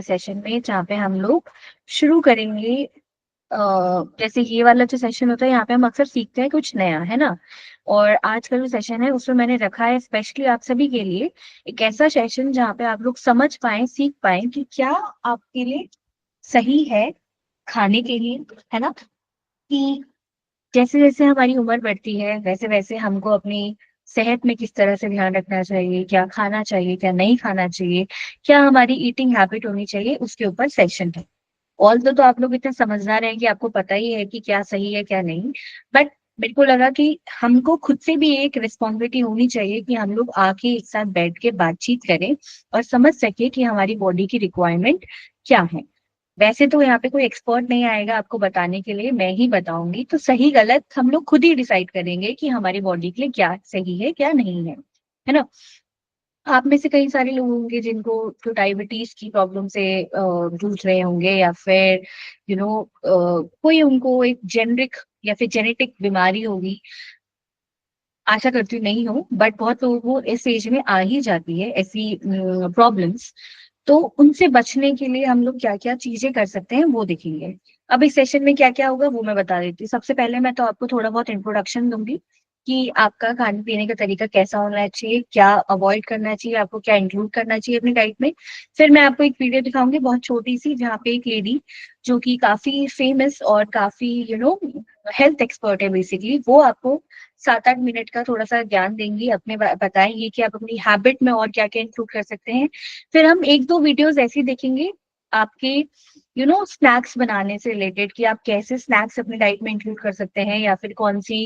Session में जहाँ पे हम लोग शुरू करेंगे। जैसे ये वाला जो सेशन होता है यहाँ पे हम अक्सर सीखते हैं कुछ नया, है ना? और आज का जो सेशन है उसमें मैंने रखा है स्पेशली आप सभी के लिए एक ऐसा सेशन जहाँ पे आप लोग समझ पाएँ, सीख पाएँ कि क्या आपके लिए सही है खाने के लिए, है ना? कि जैसे-जैसे हमारी उम्र बढ़ती है, वैसे-वैसे हमको अपनी सेहत में किस तरह से ध्यान रखना चाहिए, क्या खाना चाहिए, क्या नहीं खाना चाहिए, क्या हमारी ईटिंग हैबिट होनी चाहिए, उसके ऊपर सेशन है। ऑल्दो तो आप लोग इतने समझदार हैं कि आपको पता ही है कि क्या सही है, क्या नहीं। बट मेरे को लगा कि हमको खुद से भी एक रिस्पॉन्सिबिलिटी होनी चाहिए कि हम लोग आके एक साथ बैठ के बातचीत करें और समझ सकें कि हमारी बॉडी की रिक्वायरमेंट क्या है। वैसे तो यहाँ पे कोई एक्सपर्ट नहीं आएगा आपको बताने के लिए, मैं ही बताऊँगी। तो सही-गलत हम लोग खुद ही डिसाइड करेंगे कि हमारी बॉडी के लिए क्या सही है, क्या नहीं है ना? आप में से कई सारे लोग होंगे जिनको जो डायबिटीज़ की प्रॉब्लम से जूझ रहे होंगे या फिर कोई उनको एक जेनेरिक या फिर जेनेटिक बीमारी होगी। आशा करती हूँ नहीं हो, बट बहुत लोगों को इस एज में आ ही जाती है ऐसी प्रॉब्लम्स। तो उनसे बचने के लिए हम लोग क्या-क्या चीज़ें कर सकते हैं, वो देखेंगे। अब इस सेशन में क्या-क्या होगा, वो मैं बता देती हूँ। सबसे पहले मैं तो आपको थोड़ा बहुत इंट्रोडक्शन दूँगी कि आपका खाने-पीने का तरीका कैसा होना चाहिए, क्या अवॉइड करना चाहिए, आपको क्या इंक्लूड करना चाहिए अपनी डाइट में। फिर मैं आपको एक वीडियो दिखाऊँगी बहुत छोटी-सी, जहाँ पे एक लेडी जो कि काफ़ी फेमस और काफ़ी हेल्थ एक्सपर्ट है बेसिकली, वो आपको 7-8 मिनट का थोड़ा-सा ज्ञान देंगी, अपने बताएँगी कि आप अपनी हैबिट में और क्या-क्या इंक्लूड कर सकते हैं। फिर हम 1-2 वीडियोज़ ऐसी देखेंगे आपके स्नैक्स बनाने से रिलेटेड कि आप कैसे स्नैक्स अपनी डाइट में इंक्लूड कर सकते हैं या फिर कौन-सी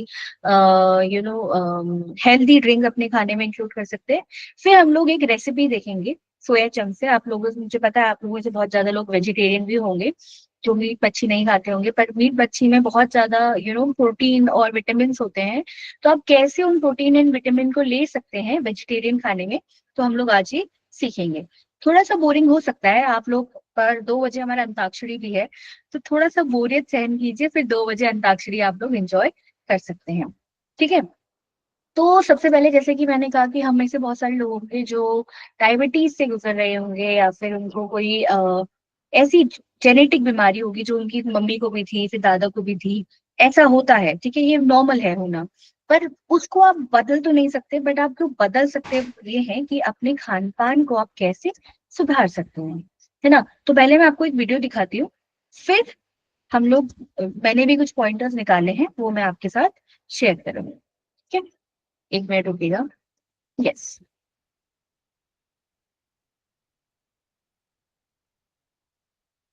हेल्दी ड्रिंक अपने खाने में इंक्लूड कर सकते हैं। फिर हम लोग एक रेसिपी देखेंगे सोया चंक से। आप लोगों से मुझे पता है आप लोगों में से बहुत ज़्यादा लोग वेजिटेरियन भी होंगे, जो मीट मच्छी नहीं खाते होंगे, पर मीट मच्छी में बहुत ज़्यादा प्रोटीन और विटामिन्स होते हैं। तो आप कैसे उन प्रोटीन एंड विटामिन को ले सकते हैं वेजिटेरियन खाने में, तो हम लोग आज ये सीखेंगे। थोड़ा-सा बोरिंग हो सकता है आप लोग पर 2 बजे हमारा अंताक्षरी भी है, तो थोड़ा-सा बोरियत सहन कीजिए, फिर 2 बजे अंताक्षरी आप लोग एन्जॉय कर सकते हैं। ठीक है? तो सबसे पहले जैसे कि मैंने कहा कि हम में से बहुत सारे लोग होंगे जो डायबिटीज़ से गुज़र रहे होंगे या फिर उनको कोई ऐसी जेनेटिक बीमारी होगी जो उनकी मम्मी को भी थी, फिर दादा को भी थी। ऐसा होता है, ठीक है? ये नॉर्मल है होना। पर उसको आप बदल तो नहीं सकते, बट आप जो बदल सकते हैं ये है कि अपने खान-पान को आप कैसे सुधार सकते हैं, है ना? तो पहले मैं आपको एक वीडियो दिखाती हूँ, फिर हम लोग मैंने भी कुछ पॉइंटर्स निकाले हैं, वो मैं आपके साथ शेयर करूँगी। ठीक है? 1 मिनट रुकिएगा। यस।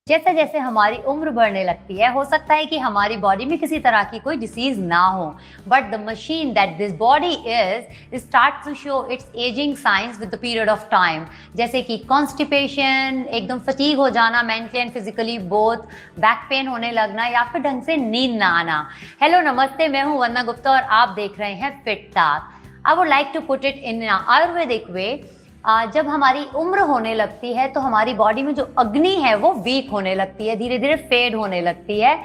जैसे जैसे हमारी उम्र बढ़ने लगती है, हो सकता है कि हमारी बॉडी में किसी तरह की कोई डिसीज ना हो, but the machine that this body is start to show its ageing signs with the period of time. जैसे कि कॉन्स्टिपेशन, एकदम फटीग हो जाना, mentally and physically both, back pain होने लगना या फिर ढंग से नींद ना आना। हेलो नमस्ते, मैं हूं वंदना गुप्ता और आप देख रहे हैं fit talk. I would like to put it in Ayurvedic way. जब हमारी उम्र होने लगती है तो हमारी बॉडी में जो अग्नि है वो वीक होने लगती है, धीरे धीरे फेड होने लगती है,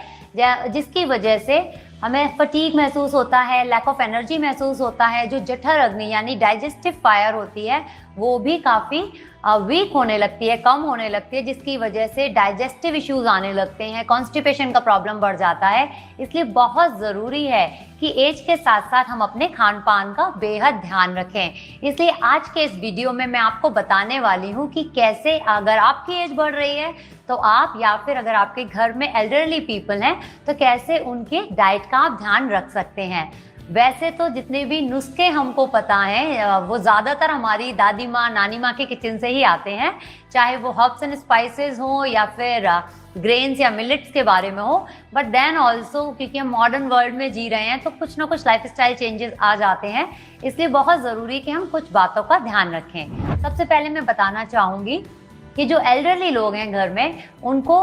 जिसकी वजह से हमें फटीग महसूस होता है, लैक ऑफ एनर्जी महसूस होता है। जो जठर अग्नि यानी डाइजेस्टिव फायर होती है वो भी काफ़ी वीक होने लगती है, कम होने लगती है, जिसकी वजह से डाइजेस्टिव इश्यूज आने लगते हैं, कॉन्स्टिपेशन का प्रॉब्लम बढ़ जाता है। इसलिए बहुत ज़रूरी है कि एज के साथ साथ हम अपने खान पान का बेहद ध्यान रखें। इसलिए आज के इस वीडियो में मैं आपको बताने वाली हूँ कि कैसे, अगर आपकी एज बढ़ रही है तो आप, या फिर अगर आपके घर में एल्डरली पीपल हैं तो कैसे उनके डाइट का आप ध्यान रख सकते हैं। वैसे तो जितने भी नुस्खे हमको पता हैं वो ज़्यादातर हमारी दादी माँ, नानी माँ के किचन से ही आते हैं, चाहे वो हर्ब्स एंड स्पाइसेस हों या फिर ग्रेन्स या मिलेट्स के बारे में हो। बट देन ऑल्सो क्योंकि हम मॉडर्न वर्ल्ड में जी रहे हैं तो कुछ ना कुछ लाइफस्टाइल चेंजेस आ जाते हैं, इसलिए बहुत ज़रूरी है कि हम कुछ बातों का ध्यान रखें। सबसे पहले मैं बताना चाहूँगी कि जो एल्डरली लोग हैं घर में, उनको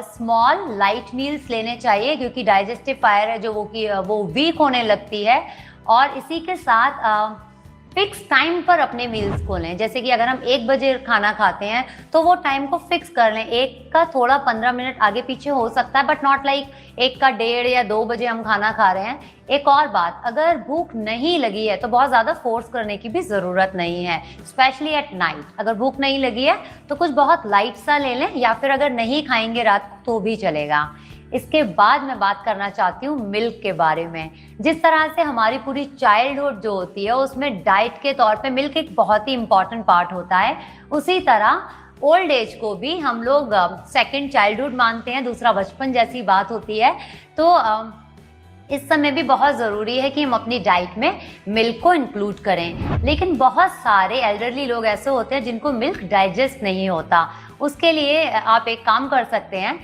स्मॉल लाइट मील्स लेने चाहिए, क्योंकि डाइजेस्टिव फायर है जो वो वीक होने लगती है। और इसी के साथ फिक्स टाइम पर अपने मील्स को लें। जैसे कि अगर हम 1 बजे खाना खाते हैं तो वो टाइम को फिक्स कर लें। 1 का थोड़ा 15 मिनट आगे पीछे हो सकता है, बट नॉट लाइक 1 का 1:30 या 2 बजे हम खाना खा रहे हैं। एक और बात, अगर भूख नहीं लगी है तो बहुत ज़्यादा फोर्स करने की भी ज़रूरत नहीं है, स्पेशली एट नाइट। अगर भूख नहीं लगी है तो कुछ बहुत लाइट सा ले लें, या फिर अगर नहीं खाएंगे रात को तो भी चलेगा। इसके बाद मैं बात करना चाहती हूँ मिल्क के बारे में। जिस तरह से हमारी पूरी चाइल्डहुड जो होती है उसमें डाइट के तौर पे मिल्क एक बहुत ही इम्पॉर्टेंट पार्ट होता है, उसी तरह ओल्ड एज को भी हम लोग सेकंड चाइल्डहुड मानते हैं, दूसरा बचपन जैसी बात होती है। तो इस समय भी बहुत ज़रूरी है कि हम अपनी डाइट में मिल्क को इंक्लूड करें। लेकिन बहुत सारे एल्डरली लोग ऐसे होते हैं जिनको मिल्क डाइजेस्ट नहीं होता। उसके लिए आप एक काम कर सकते हैं,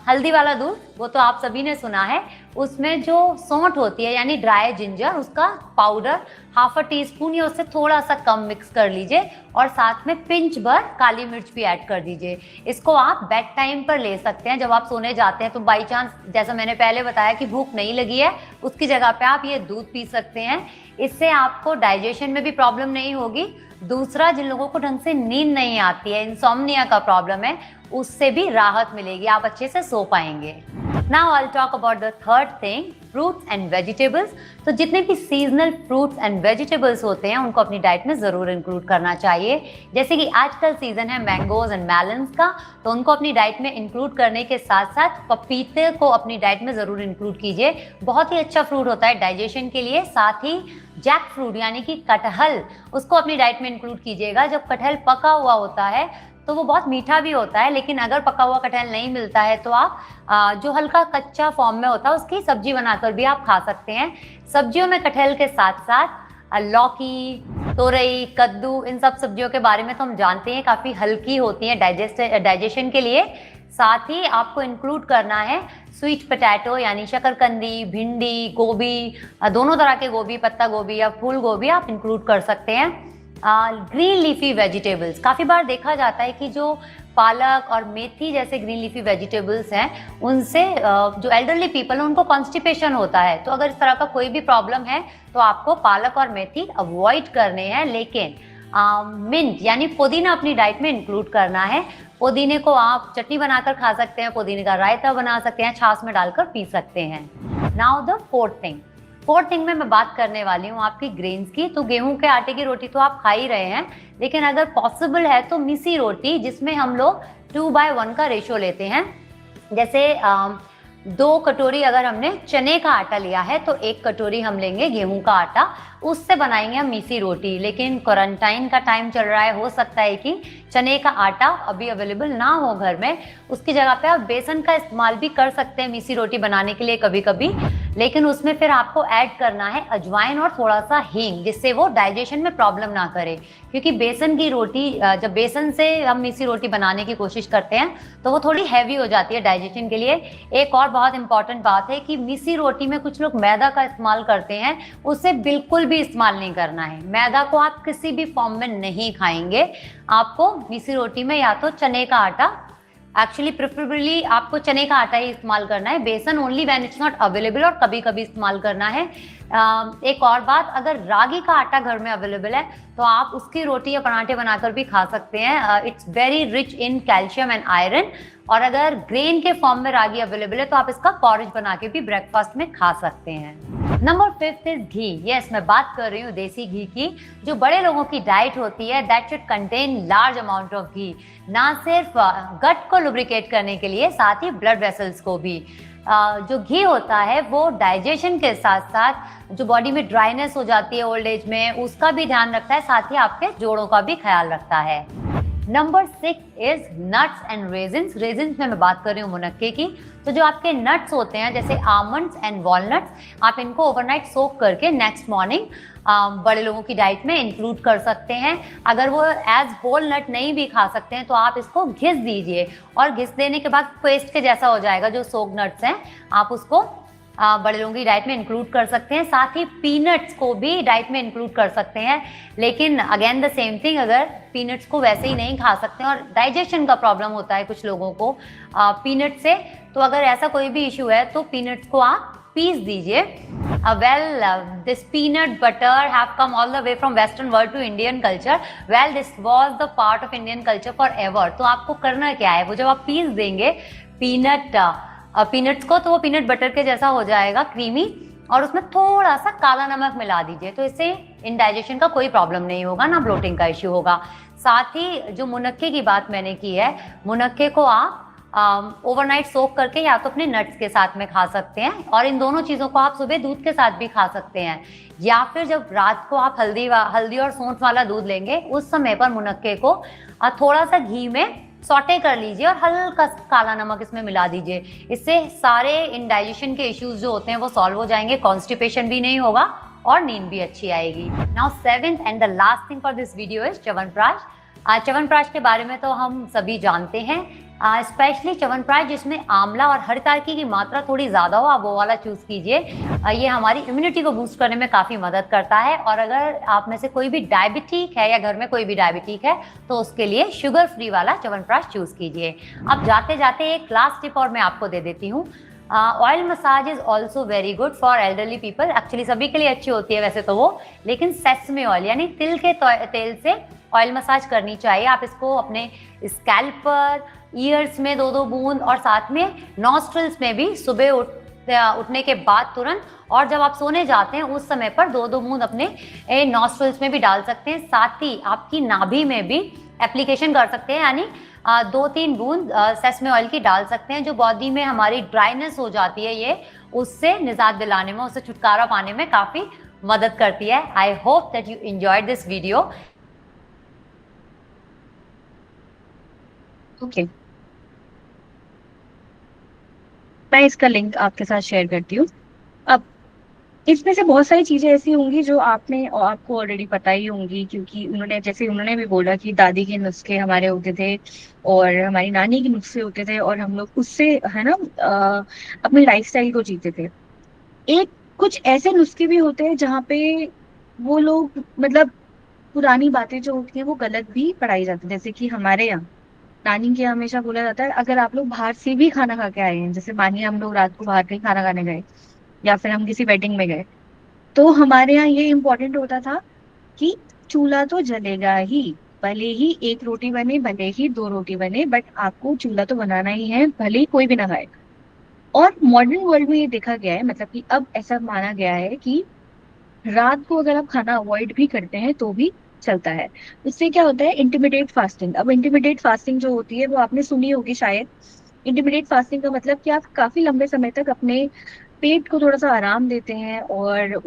हल्दी वाला दूध, वो तो आप सभी ने सुना है, उसमें जो सौंठ होती है यानी ड्राई जिंजर, उसका पाउडर 1/2 टीस्पून या उससे थोड़ा सा कम मिक्स कर लीजिए और साथ में पिंच भर काली मिर्च भी ऐड कर दीजिए। इसको आप बेड टाइम पर ले सकते हैं, जब आप सोने जाते हैं तो बाई चांस, जैसा मैंने पहले बताया कि भूख नहीं लगी है, उसकी जगह पे आप ये दूध पी सकते हैं। इससे आपको डाइजेशन में भी प्रॉब्लम नहीं होगी। दूसरा, जिन लोगों को ढंग से नींद नहीं आती है, इंसोम्निया का प्रॉब्लम है, उससे भी राहत मिलेगी, आप अच्छे से सो पाएंगे। Now I will talk about the third thing, fruits and vegetables. तो जितने भी सीजनल फ्रूट्स एंड वेजिटेबल्स होते हैं उनको अपनी डाइट में ज़रूर इंक्लूड करना चाहिए। जैसे कि आजकल सीजन है मैंगोज एंड मेलन्स का, तो उनको अपनी डाइट में इंक्लूड करने के साथ साथ पपीते को अपनी डाइट में ज़रूर इंक्लूड कीजिए। बहुत ही अच्छा फ्रूट होता है डाइजेशन के लिए। साथ ही जैक फ्रूट यानी कि कटहल, उसको अपनी डाइट में इंक्लूड कीजिएगा। जब कटहल पका हुआ होता है तो वो बहुत मीठा भी होता है, लेकिन अगर पका हुआ कटहल नहीं मिलता है तो आप जो हल्का कच्चा फॉर्म में होता है उसकी सब्जी बनाकर भी आप खा सकते हैं। सब्जियों में कटहल के साथ साथ लौकी, तोरई, कद्दू, इन सब सब्जियों के बारे में तो हम जानते हैं, काफ़ी हल्की होती हैं डाइजेशन के लिए। साथ ही आपको इंक्लूड करना है स्वीट पोटैटो यानी शकरकंदी, भिंडी, गोभी, दोनों तरह के गोभी, पत्ता गोभी या फूल गोभी आप इंक्लूड कर सकते हैं। ग्रीन लीफी वेजिटेबल्स, काफ़ी बार देखा जाता है कि जो पालक और मेथी जैसे ग्रीन लीफी वेजिटेबल्स हैं, उनसे जो एल्डरली पीपल हैं उनको कॉन्स्टिपेशन होता है। तो अगर इस तरह का कोई भी प्रॉब्लम है तो आपको पालक और मेथी अवॉइड करने हैं। लेकिन मिंट यानी पुदीना अपनी डाइट में इंक्लूड करना है। पुदीने को आप चटनी बनाकर खा सकते हैं, पुदीने का रायता बना सकते हैं, छाछ में डालकर पी सकते हैं। नाउ द फोर्थ थिंग में मैं बात करने वाली हूँ आपकी ग्रेन्स की। तो गेहूं के आटे की रोटी तो आप खा ही रहे हैं, लेकिन अगर पॉसिबल है तो मिसी रोटी, जिसमें हम लोग 2/1 का रेशो लेते हैं। जैसे 2 कटोरी अगर हमने चने का आटा लिया है तो 1 कटोरी हम लेंगे गेहूं का आटा, उससे बनाएंगे हम मिसी रोटी। लेकिन क्वारंटाइन का टाइम चल रहा है, हो सकता है कि चने का आटा अभी अवेलेबल ना हो घर में, उसकी जगह पे आप बेसन का इस्तेमाल भी कर सकते हैं मिसी रोटी बनाने के लिए कभी कभी। लेकिन उसमें फिर आपको ऐड करना है अजवाइन और थोड़ा सा हींग, जिससे वो डाइजेशन में प्रॉब्लम ना करे। क्योंकि बेसन की रोटी, जब बेसन से हम मिसी रोटी बनाने की कोशिश करते हैं तो वो थोड़ी हैवी हो जाती है डाइजेशन के लिए। एक और बहुत इंपॉर्टेंट बात है कि मिसी रोटी में कुछ लोग मैदा का इस्तेमाल करते हैं, उससे बिल्कुल भी इस्तेमाल नहीं करना है। मैदा को आप किसी भी फॉर्म में नहीं खाएंगे। आपको मिसी रोटी में या तो चने का आटा, एक्चुअली प्रेफरेबली आपको चने का आटा ही इस्तेमाल करना है, बेसन only when it's not available, और कभी कभी इस्तेमाल करना है। एक और बात, अगर रागी का आटा घर में अवेलेबल है तो आप उसकी रोटी या पराठे बनाकर भी खा सकते हैं। It's very rich in calcium and iron. और अगर ग्रेन के फॉर्म में रागी अवेलेबल है तो आप इसका पॉरेज बना के भी ब्रेकफास्ट में खा सकते हैं। Number 5 is ghee. यस, मैं बात कर रही हूँ देसी घी की। जो बड़े लोगों की डाइट होती है that should contain large amount of ghee, ना सिर्फ गट को लुब्रिकेट करने के लिए, साथ ही ब्लड वेसल्स को भी। जो घी होता है वो डाइजेशन के साथ साथ जो बॉडी में ड्राइनेस हो जाती है ओल्ड एज में, उसका भी ध्यान रखता है, साथ ही आपके जोड़ों का भी ख्याल रखता है। Number 6 is nuts and resins. Resins में मैं बात कर रही हूँ मुनक्के की। तो जो आपके नट्स होते हैं जैसे आमंड्स एंड वॉलनट्स, आप इनको ओवरनाइट सोक करके नेक्स्ट मॉर्निंग बड़े लोगों की डाइट में इंक्लूड कर सकते हैं। अगर वो एज होल नट नहीं भी खा सकते हैं तो आप इसको घिस दीजिए, और घिस देने के बाद पेस्ट के जैसा हो जाएगा जो सोक नट्स हैं, आप उसको बड़े लोगों की डाइट में इंक्लूड कर सकते हैं। साथ ही पीनट्स को भी डाइट में इंक्लूड कर सकते हैं। लेकिन अगेन द सेम थिंग, अगर पीनट्स को वैसे ही नहीं खा सकते हैं और डाइजेशन का प्रॉब्लम होता है कुछ लोगों को पीनट से, तो अगर ऐसा कोई भी इशू है तो पीनट्स को आप पीस दीजिए। This peanut butter have come all the way from Western world to Indian culture. Well, this was the part of Indian culture forever. तो आपको करना क्या है, वो जब आप पीस देंगे पीनट्स को, तो वो पीनट बटर के जैसा हो जाएगा, क्रीमी, और उसमें थोड़ा सा काला नमक मिला दीजिए, तो इससे इंडाइजेशन का कोई प्रॉब्लम नहीं होगा, ना ब्लोटिंग का इश्यू होगा। साथ ही जो मुनक्के की बात मैंने की है, मुनक्के को आप ओवरनाइट सोक करके या तो अपने नट्स के साथ में खा सकते हैं, और इन दोनों चीज़ों को आप सुबह दूध के साथ भी खा सकते हैं, या फिर जब रात को आप हल्दी और सौंठ वाला दूध लेंगे, उस समय पर मुनक्के को थोड़ा सा घी में सॉटे कर लीजिए और हल्का काला नमक इसमें मिला दीजिए। इससे सारे इंडाइजेशन के इश्यूज जो होते हैं वो सॉल्व हो जाएंगे, कॉन्स्टिपेशन भी नहीं होगा और नींद भी अच्छी आएगी। Now 7th and the last thing for this video is chyawanprash. Chyawanprash के बारे में तो हम सभी जानते हैं, स्पेशली च्यवनप्राश जिसमें आंवला और हरितारकी की मात्रा थोड़ी ज़्यादा हो, आप वो वाला चूज़ कीजिए। ये हमारी इम्यूनिटी को बूस्ट करने में काफ़ी मदद करता है, और अगर आप में से कोई भी डायबिटिक है या घर में कोई भी डायबिटिक है तो उसके लिए शुगर फ्री वाला च्यवनप्राश चूज़ कीजिए। अब जाते जाते एक लास्ट टिप और मैं आपको दे देती हूँ। Oil massage is also very good for elderly people. Actually सभी के लिए अच्छी होती है वैसे तो वो, लेकिन सेसमे ऑयल यानी तिल के तेल से ऑयल मसाज करनी चाहिए। आप इसको अपने स्कैल्प पर, ईयर्स में 2-2 बूंद, और साथ में नॉस्ट्रल्स में भी सुबह उठने के बाद तुरंत, और जब आप सोने जाते हैं उस समय पर 2-2 बूंद अपने नॉस्ट्रल्स में भी डाल सकते हैं। साथ ही आपकी नाभि में भी एप्लीकेशन कर सकते हैं, यानी 2-3 बूंद सेसमे ऑयल की डाल सकते हैं, जो बॉडी में हमारी ड्राइनेस हो जाती है, ये उससे निजात दिलाने में, उससे छुटकारा पाने में काफ़ी मदद करती है। I hope that you enjoyed this video. Okay, मैं इसका लिंक आपके साथ शेयर करती हूँ। अब इसमें से बहुत सारी चीजें ऐसी होंगी जो आपको ऑलरेडी पता ही होंगी, क्योंकि उन्होंने भी बोला कि दादी के नुस्खे हमारे होते थे और हमारी नानी के नुस्खे होते थे, और हम लोग उससे है ना अपनी लाइफस्टाइल को जीते थे। एक कुछ ऐसे नुस्खे भी होते हैं जहाँ पे वो लोग मतलब पुरानी बातें जो होती हैं वो गलत भी पढ़ाई जाती है। जैसे कि हमारे यहाँ नानी के हमेशा बोला जाता है, अगर आप लोग बाहर से भी खाना खा के आए हैं, जैसे मानिए हम लोग रात को बाहर कहीं खाना खाने गए या फिर हम किसी वेडिंग में गए, तो हमारे यहाँ ये इम्पोर्टेंट होता था कि चूल्हा तो जलेगा ही, भले ही 1 रोटी बने, भले ही 2 रोटी बने, बट आपको चूल्हा तो बनाना ही है, भले ही कोई भी ना खाए। और मॉडर्न वर्ल्ड में ये देखा गया है, मतलब कि अब ऐसा माना गया है कि रात को अगर आप खाना अवॉइड भी करते हैं तो भी चलता है। इससे क्या होता है, इंटरमिटेट फास्टिंग। अब इंटरमिटेट फास्टिंग जो होती है वो आपने सुनी होगी शायद। इंटरमिटेट फास्टिंग का मतलब कि आप काफी लंबे समय तक अपने पेट को थोड़ा सा आराम देते हैं, और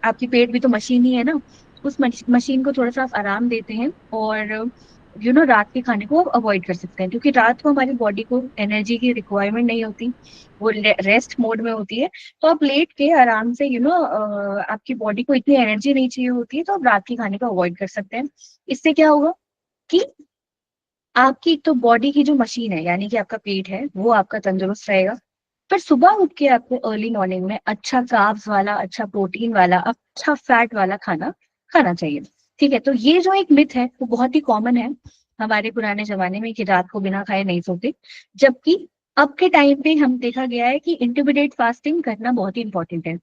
आपकी पेट भी तो मशीन ही है ना, उस मशीन को थोड़ा सा आप आराम देते हैं, और रात के खाने को अवॉइड कर सकते हैं, क्योंकि रात को हमारी बॉडी को एनर्जी की रिक्वायरमेंट नहीं होती, वो रेस्ट मोड में होती है। तो आप लेट के आराम से आपकी बॉडी को इतनी एनर्जी नहीं चाहिए होती है, तो आप रात के खाने को अवॉइड कर सकते हैं। इससे क्या होगा कि आपकी तो बॉडी की जो मशीन है, यानी कि आपका पेट है, वो आपका तंदुरुस्त रहेगा। पर सुबह उठ के आपको अर्ली मॉर्निंग में अच्छा कार्ब्स वाला, अच्छा प्रोटीन वाला, अच्छा फैट वाला खाना खाना चाहिए। ठीक है, तो ये जो एक मिथ है वो बहुत ही कॉमन है हमारे पुराने जमाने में, कि रात को बिना खाए नहीं सोते, जबकि अब के टाइम पे हम देखा गया है कि इंटरमिटेट फास्टिंग करना बहुत ही इंपॉर्टेंट है।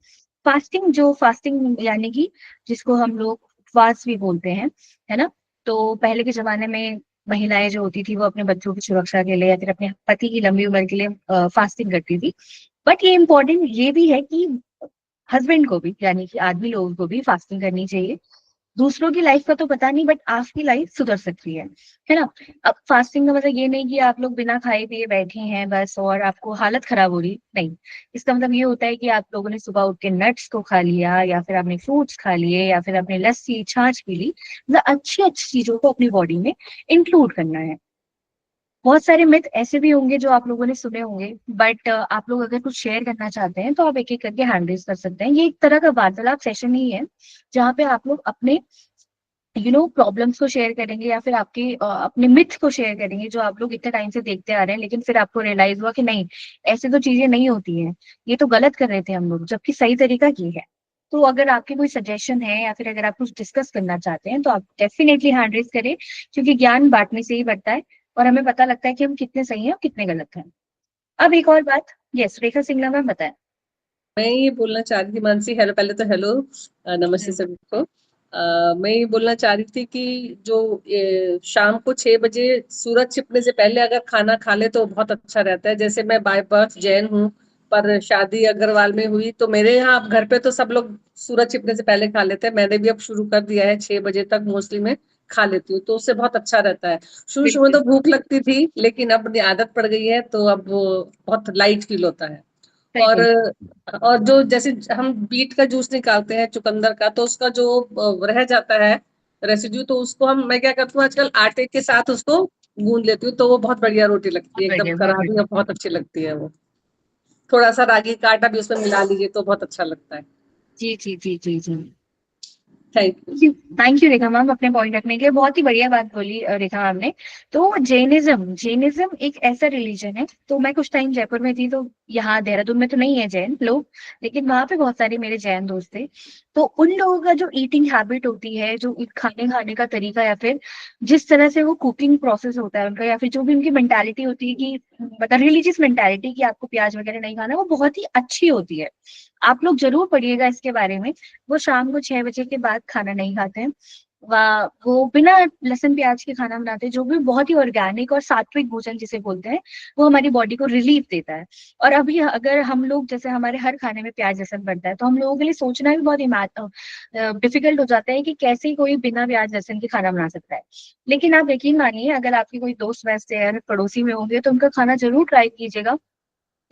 फास्टिंग यानी कि जिसको हम लोग उपवास भी बोलते हैं, है ना। तो पहले के जमाने में महिलाएं जो होती थी वो अपने बच्चों की सुरक्षा के लिए या फिर अपने पति की लंबी उम्र के लिए फास्टिंग करती थी। बट ये इम्पोर्टेंट ये भी है कि हस्बैंड को भी, यानी कि आदमी लोगों को भी फास्टिंग करनी चाहिए। दूसरों की लाइफ का तो पता नहीं, बट आपकी लाइफ सुधर सकती है ना। अब फास्टिंग का मतलब ये नहीं कि आप लोग बिना खाए पिए बैठे हैं बस और आपको हालत खराब हो रही, नहीं। इसका मतलब ये होता है कि आप लोगों ने सुबह उठ के नट्स को खा लिया, या फिर आपने फ्रूट्स खा लिए, या फिर आपने लस्सी छाछ पी ली, मतलब अच्छी अच्छी चीजों को अपनी बॉडी में इंक्लूड करना है। बहुत सारे मिथ ऐसे भी होंगे जो आप लोगों ने सुने होंगे, बट आप लोग अगर कुछ शेयर करना चाहते हैं तो आप एक एक करके हैंड रेज कर सकते हैं। ये एक तरह का वार्तालाप सेशन ही है, जहाँ पे आप लोग अपने प्रॉब्लम्स को शेयर करेंगे, या फिर आपके अपने मिथ को शेयर करेंगे जो आप लोग इतने टाइम से देखते आ रहे हैं, लेकिन फिर आपको रियलाइज हुआ कि नहीं, ऐसे तो चीजें नहीं होती हैं, ये तो गलत कर रहे थे हम लोग, जबकि सही तरीका ये है। तो अगर आपके कोई सजेशन है या फिर अगर आप कुछ डिस्कस करना चाहते हैं तो आप डेफिनेटली हैंड रेज करें, क्योंकि ज्ञान बांटने से ही बढ़ता है और हमें पता लगता है कि हम कितने सही हैं और कितने गलत हैं। अब एक और बात, यस रेखा सिंगला मैम बताएं। मैं ये बोलना चाह रही थी मानसी, हेलो, पहले तो हेलो, नमस्ते सभी को। मैं ये बोलना चाह रही थी कि जो शाम को 6 बजे सूरज छिपने से पहले अगर खाना खा ले तो बहुत अच्छा रहता है। जैसे मैं बाय बर्थ जैन हूँ, पर शादी अग्रवाल में हुई, तो मेरे यहाँ अब घर पे तो सब लोग सूरज छिपने से पहले खा लेते हैं। मैंने भी अब शुरू कर दिया है, 6 बजे तक मोस्टली मैं खा लेती हूँ, तो उससे बहुत अच्छा रहता है। शुरू शुरू में बिल्कुल तो भूख लगती थी, लेकिन अब आदत पड़ गई है, तो अब वो बहुत लाइट फील होता है। सही और बोल। और जो जैसे हम बीट का जूस निकालते हैं, चुकंदर का, तो उसका जो रह जाता है रेसिड्यू, तो उसको मैं क्या करती हूँ आजकल, आटे के साथ उसको गूंद लेती हूँ, तो वो बहुत बढ़िया रोटी लगती बहुत है, एकदम बढ़िया, बहुत करारी बढ़िया। और बहुत अच्छी लगती है वो। थोड़ा सा रागी का आटा भी उसमें मिला लीजिए तो बहुत अच्छा लगता है। जी जी जी जी जी। Thank you. Thank you Rekha ma'am, अपने पॉइंट रखने के लिए। बहुत ही बढ़िया बात बोली रेखा मैम ने। तो जैनिज्म, जैनिज्म एक ऐसा रिलीजन है। तो मैं कुछ टाइम जयपुर में थी, तो यहाँ देहरादून में तो नहीं है जैन लोग, लेकिन वहां पे बहुत सारे मेरे जैन दोस्त थे। तो उन लोगों का जो ईटिंग हैबिट होती है, जो खाने खाने का तरीका, या फिर जिस तरह से वो कुकिंग प्रोसेस होता है उनका, या फिर जो भी उनकी मेंटालिटी होती है कि मतलब रिलीजियस मेंटालिटी कि आपको प्याज वगैरह नहीं खाना, वो बहुत ही अच्छी होती है। आप लोग जरूर पढ़िएगा इसके बारे में। वो शाम को 6 बजे के बाद खाना नहीं खाते हैं। वो बिना लहसुन प्याज के खाना बनाते हैं, जो भी बहुत ही ऑर्गेनिक और सात्विक भोजन जिसे बोलते हैं, वो हमारी बॉडी को रिलीफ देता है। और अभी अगर हम लोग, जैसे हमारे हर खाने में प्याज लहसुन पड़ता है, तो हम लोगों के लिए सोचना भी बहुत डिफिकल्ट हो जाता है कि कैसे कोई बिना प्याज लहसुन के खाना बना सकता है। लेकिन आप यकीन मानिए, अगर आपके कोई दोस्त वैसे या पड़ोसी में होंगे, तो उनका खाना जरूर ट्राई कीजिएगा।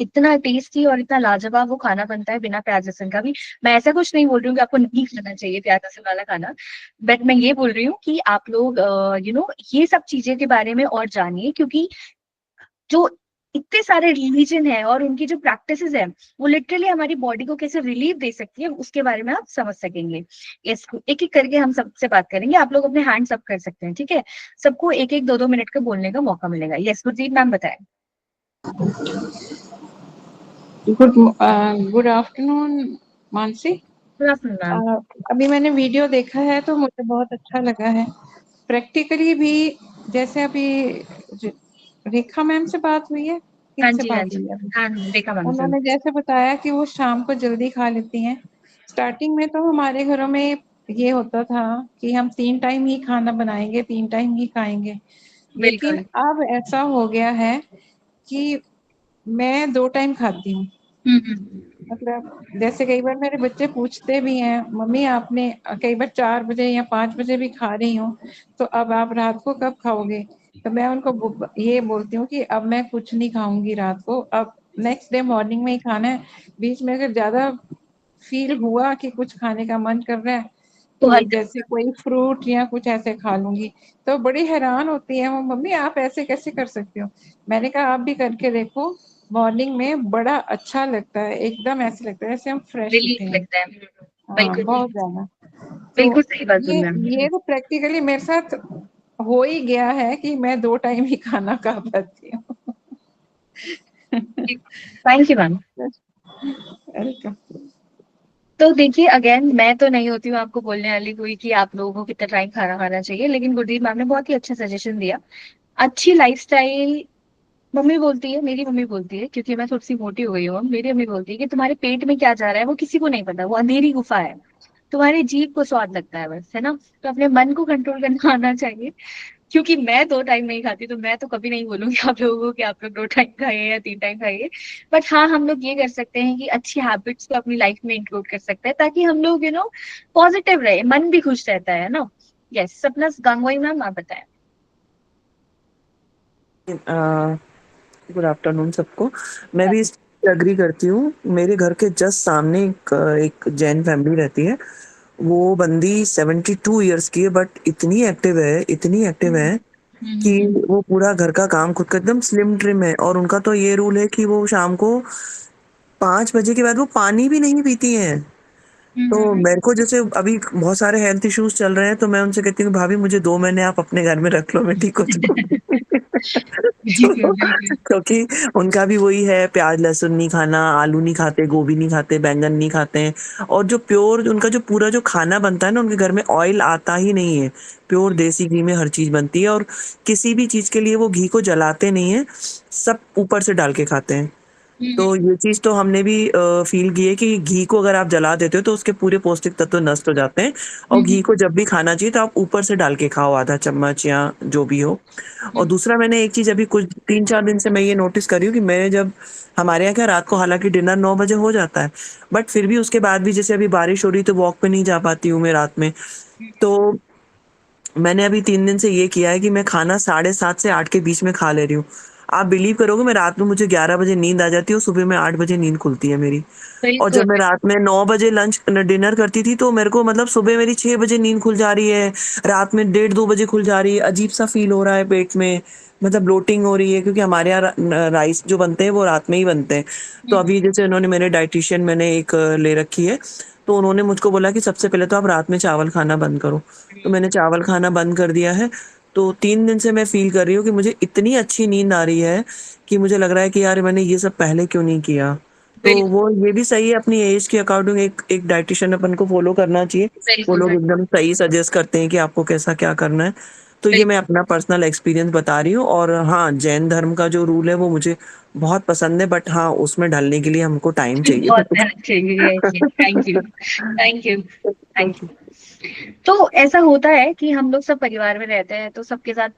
इतना टेस्टी और इतना लाजवाब वो खाना बनता है बिना प्याज लहसुन का भी। मैं ऐसा कुछ नहीं बोल रही हूँ कि आपको नहीं खाना चाहिए प्याज लहसुन वाला खाना, बट मैं ये बोल रही हूँ कि आप लोग ये सब चीजें के बारे में और जानिए, क्योंकि जो इतने सारे रिलीजन है और उनकी जो प्रैक्टिसेस है, वो लिटरली हमारी बॉडी को कैसे रिलीफ दे सकती है, उसके बारे में आप समझ सकेंगे। इसको एक एक करके हम सबसे बात करेंगे। आप लोग अपने हैंड्स अप कर सकते हैं, ठीक है? सबको एक एक दो दो मिनट का बोलने का मौका मिलेगा। यस, गुरजीत मैम बताएं। Good afternoon Mansi. Good afternoon ma'am. अभी मैंने वीडियो देखा है तो मुझे बहुत अच्छा लगा है। प्रैक्टिकली भी जैसे अभी रेखा मैम से बात हुई है, हाँ किनसे जी, हाँ बात जी। हुई है अभी? हाँ, देखा मैम से। उन्होंने जैसे बताया कि वो शाम को जल्दी खा लेती हैं। स्टार्टिंग में तो हमारे घरों में ये होता था कि हम 3 टाइम ही खाना बनाएंगे, 3 टाइम ही खाएंगे। लेकिन बिल्कुल। अब ऐसा हो गया है कि मैं 2 टाइम खाती हूँ। हम्म। मतलब जैसे कई बार मेरे बच्चे पूछते भी हैं, मम्मी आपने कई बार 4 बजे या 5 बजे भी खा रही हूँ, तो अब आप रात को कब खाओगे? तो मैं उनको ये बोलती हूँ कि अब मैं कुछ नहीं खाऊंगी रात को, अब नेक्स्ट डे मॉर्निंग में ही खाना है। बीच में अगर ज्यादा फील हुआ कि कुछ खाने का मन कर रहा है, तो तो हल्का। जैसे कोई फ्रूट या कुछ ऐसे खा लूंगी। तो बड़ी हैरान होती है वो, मम्मी आप ऐसे कैसे कर सकते हो? मैंने कहा आप भी करके देखो, मॉर्निंग में बड़ा अच्छा लगता है, एकदम ऐसे लगता है जैसे हम फ्रेश उठे रिलीफ हैं। लगता है। हाँ, बिल्कुल। बहुत ज्यादा। तो बिल्कुल सही बात ये बोली मैम। ये तो प्रैक्टिकली मेरे साथ हो ही गया है कि मैं 2 टाइम ही खाना खा पाती हूँ। Thank you ma'am. वेलकम। तो देखिए, अगेन मैं तो नहीं होती हूँ आपको बोलने वाली कोई कि आप लोगों को कितना टाइम खाना खाना चाहिए, लेकिन गुरदीप मैम ने बहुत ही अच्छा सजेशन दिया। अच्छी लाइफस्टाइल, मम्मी बोलती है, मेरी मम्मी बोलती है, क्योंकि मैं थोड़ी सी मोटी हो गई हूँ, मेरी मम्मी बोलती है कि तुम्हारे पेट में क्या जा रहा है वो किसी को नहीं पता, वो अंधेरी गुफा है। तुम्हारी जीभ को स्वाद लगता है बस, है ना? तो अपने मन को कंट्रोल करना आना चाहिए। क्योंकि मैं 2 टाइम नहीं खाती, तो मैं तो कभी नहीं बोलूंगी आप लोगों को कि आप लोग 2 टाइम खाइए या 3 टाइम खाइए। बट हाँ, हम लोग ये कर सकते हैं कि अच्छी हैबिट्स को अपनी लाइफ में इंक्लूड कर सकते हैं, ताकि हम लोग पॉजिटिव रहे, मन भी खुश रहता है ना? यस, सपना गंगोई मैम, आप बताएं। गुड आफ्टरनून सबको। मैं भी इस एग्री करती हूँ। मेरे घर के जस्ट सामने एक जैन फैमिली रहती है। वो बंदी 72 ईयर्स की है, बट इतनी एक्टिव है, इतनी एक्टिव है कि वो पूरा घर का काम खुद का, एकदम स्लिम ट्रिम है। और उनका तो ये रूल है कि वो शाम को 5 बजे के बाद वो पानी भी नहीं पीती हैं। तो मेरे को जैसे अभी बहुत सारे हेल्थ इश्यूज चल रहे हैं, तो मैं उनसे कहती हूँ भाभी मुझे 2 महीने आप अपने घर में रख लो, मैं ठीक हो जाऊंगी। जी बिल्कुल। क्योंकि उनका भी वही है, प्याज लहसुन नहीं खाना, आलू नहीं खाते, गोभी नहीं खाते, बैंगन नहीं खाते हैं। और जो प्योर उनका जो पूरा जो खाना बनता है ना, उनके घर में ऑयल आता ही नहीं है। प्योर देसी घी में हर चीज बनती है। और किसी भी चीज के लिए वो घी को जलाते नहीं है, सब ऊपर से डाल के खाते हैं। तो ये चीज तो हमने भी फील की है कि घी को अगर आप जला देते हो तो उसके पूरे पौष्टिक तत्व नष्ट हो जाते हैं। और घी को जब भी खाना चाहिए तो आप ऊपर से डाल के खाओ, आधा चम्मच या जो भी हो। और दूसरा, मैंने एक चीज अभी कुछ 3-4 दिन से मैं ये नोटिस कर रही हूँ कि मैं जब, हमारे यहाँ क्या रात को हालांकि डिनर 9 बजे हो जाता है, बट फिर भी उसके बाद भी जैसे अभी बारिश हो रही तो वॉक पे नहीं जा पाती हूँ मैं रात में। तो मैंने अभी 3 दिन से ये किया है कि मैं खाना 7:30 से 8 के बीच में खा ले रही हूँ। आप बिलीव करोगे, मैं रात में, मुझे 11 बजे नींद आ जाती है और सुबह में 8 बजे नींद खुलती है मेरी। और बिल्कुल। जब मैं रात में 9 बजे लंच डिनर करती थी तो मेरे को मतलब सुबह मेरी 6 बजे नींद खुल जा रही है, रात में 1:30-2 बजे खुल जा रही है, अजीब सा फील हो रहा है पेट में, मतलब ब्लोटिंग हो रही है, क्योंकि हमारे यहाँ राइस जो बनते हैं वो रात में ही बनते हैं। तो अभी जैसे उन्होंने, मेरे डाइटिशियन मैंने एक ले रखी है, तो उन्होंने मुझको बोला कि सबसे पहले तो आप रात में चावल खाना बंद करो। तो मैंने चावल खाना बंद कर दिया है। तो 3 दिन से मैं फील कर रही हूँ कि मुझे इतनी अच्छी नींद आ रही है कि मुझे लग रहा है कि यार मैंने ये सब पहले क्यों नहीं किया। तो बिल्कुल। वो ये भी सही है, अपनी एज के अकॉर्डिंग एक एक डाइटिशियन अपन को फॉलो करना चाहिए। वो बिल्कुल। लोग एकदम सही सजेस्ट करते हैं कि आपको कैसा क्या करना है। तो ये मैं अपना पर्सनल एक्सपीरियंस बता रही हूँ। और हाँ, जैन धर्म का जो रूल है वो मुझे बहुत पसंद है, बट हाँ, उसमें ढलने के लिए हमको टाइम चाहिए। बहुत मेहनत चाहिए। Thank you, thank you, thank you. तो ऐसा होता है कि हम लोग सब परिवार में रहते हैं, तो सबके साथ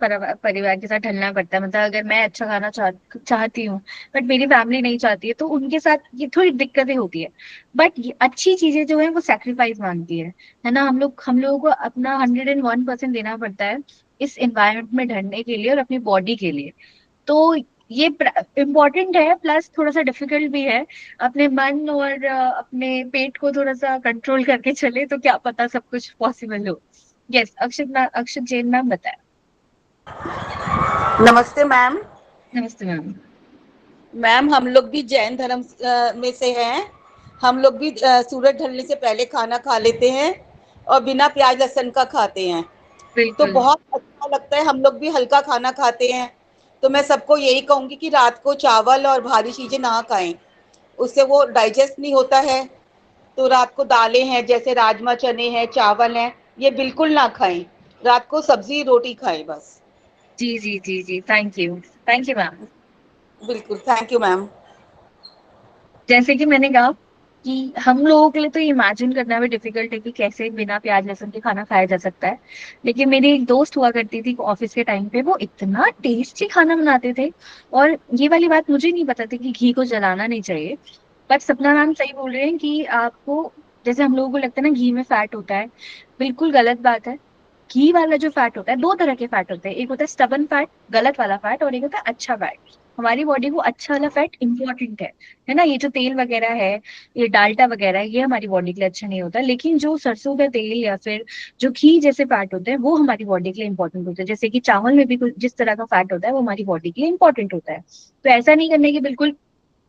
परिवार के साथ ढलना पड़ता है। मतलब अगर मैं अच्छा खाना चाहती हूँ, बट मेरी फैमिली नहीं चाहती है, तो उनके साथ ये थोड़ी दिक्कतें होती है। बट ये अच्छी चीजें जो है वो सेक्रीफाइस मांगती है ना। हम लोगों को अपना 101% देना पड़ता है इस एनवायरमेंट में ढलने के लिए और अपनी बॉडी के लिए। तो ये इम्पोर्टेंट है, प्लस थोड़ा सा डिफिकल्ट भी है। अपने मन और अपने पेट को थोड़ा सा कंट्रोल करके चले तो क्या पता सब कुछ पॉसिबल हो। यस, अक्षत जैन मैम बताए। नमस्ते मैम। नमस्ते मैम। मैम हम लोग भी जैन धर्म में से हैं। हम लोग भी सूरज ढलने से पहले खाना खा लेते हैं और बिना प्याज लहसुन का खाते हैं। तो बिल्कुल। बहुत अच्छा लगता है, हम लोग भी हल्का खाना खाते हैं। तो मैं सबको यही कहूँगी कि रात को चावल और भारी चीज़ें ना खाएं, उससे वो डाइजेस्ट नहीं होता है। तो रात को दालें हैं, जैसे राजमा चने हैं, चावल हैं, ये बिल्कुल ना खाएं। रात को सब्जी रोटी खाएं बस। जी जी जी जी, thank you, thank you ma'am. बिल्कुल, थैंक यू मैम। जैसे कि मैंने कहा कि हम लोगों के लिए तो इमेजिन करना भी डिफिकल्ट है कि कैसे बिना प्याज लहसुन के खाना खाया जा सकता है। लेकिन मेरी एक दोस्त हुआ करती थी ऑफिस के टाइम पे, वो इतना टेस्टी खाना बनाते थे। और ये वाली बात मुझे नहीं पता थी कि घी को जलाना नहीं चाहिए। बट सपना मैम सही बोल रहे हैं कि आपको, जैसे हम लोगों को लगता है ना घी में फैट होता है, बिल्कुल गलत बात है। घी वाला जो फैट होता है, दो तरह के फैट होते हैं, एक होता है स्टबन फैट, गलत वाला फैट, और एक होता है अच्छा फैट। हमारी बॉडी को अच्छा वाला फैट इंपॉर्टेंट है ना। ये जो तेल वगैरह है, ये डाल्टा वगैरह है, ये हमारी बॉडी के लिए अच्छा नहीं होता। लेकिन जो सरसों का तेल या फिर जो घी जैसे फैट होते हैं वो हमारी बॉडी के लिए इंपॉर्टेंट होते हैं। जैसे कि चावल में भी कुछ जिस तरह का फैट होता है वो हमारी बॉडी के लिए इंपॉर्टेंट होता है। तो ऐसा नहीं करने की, बिल्कुल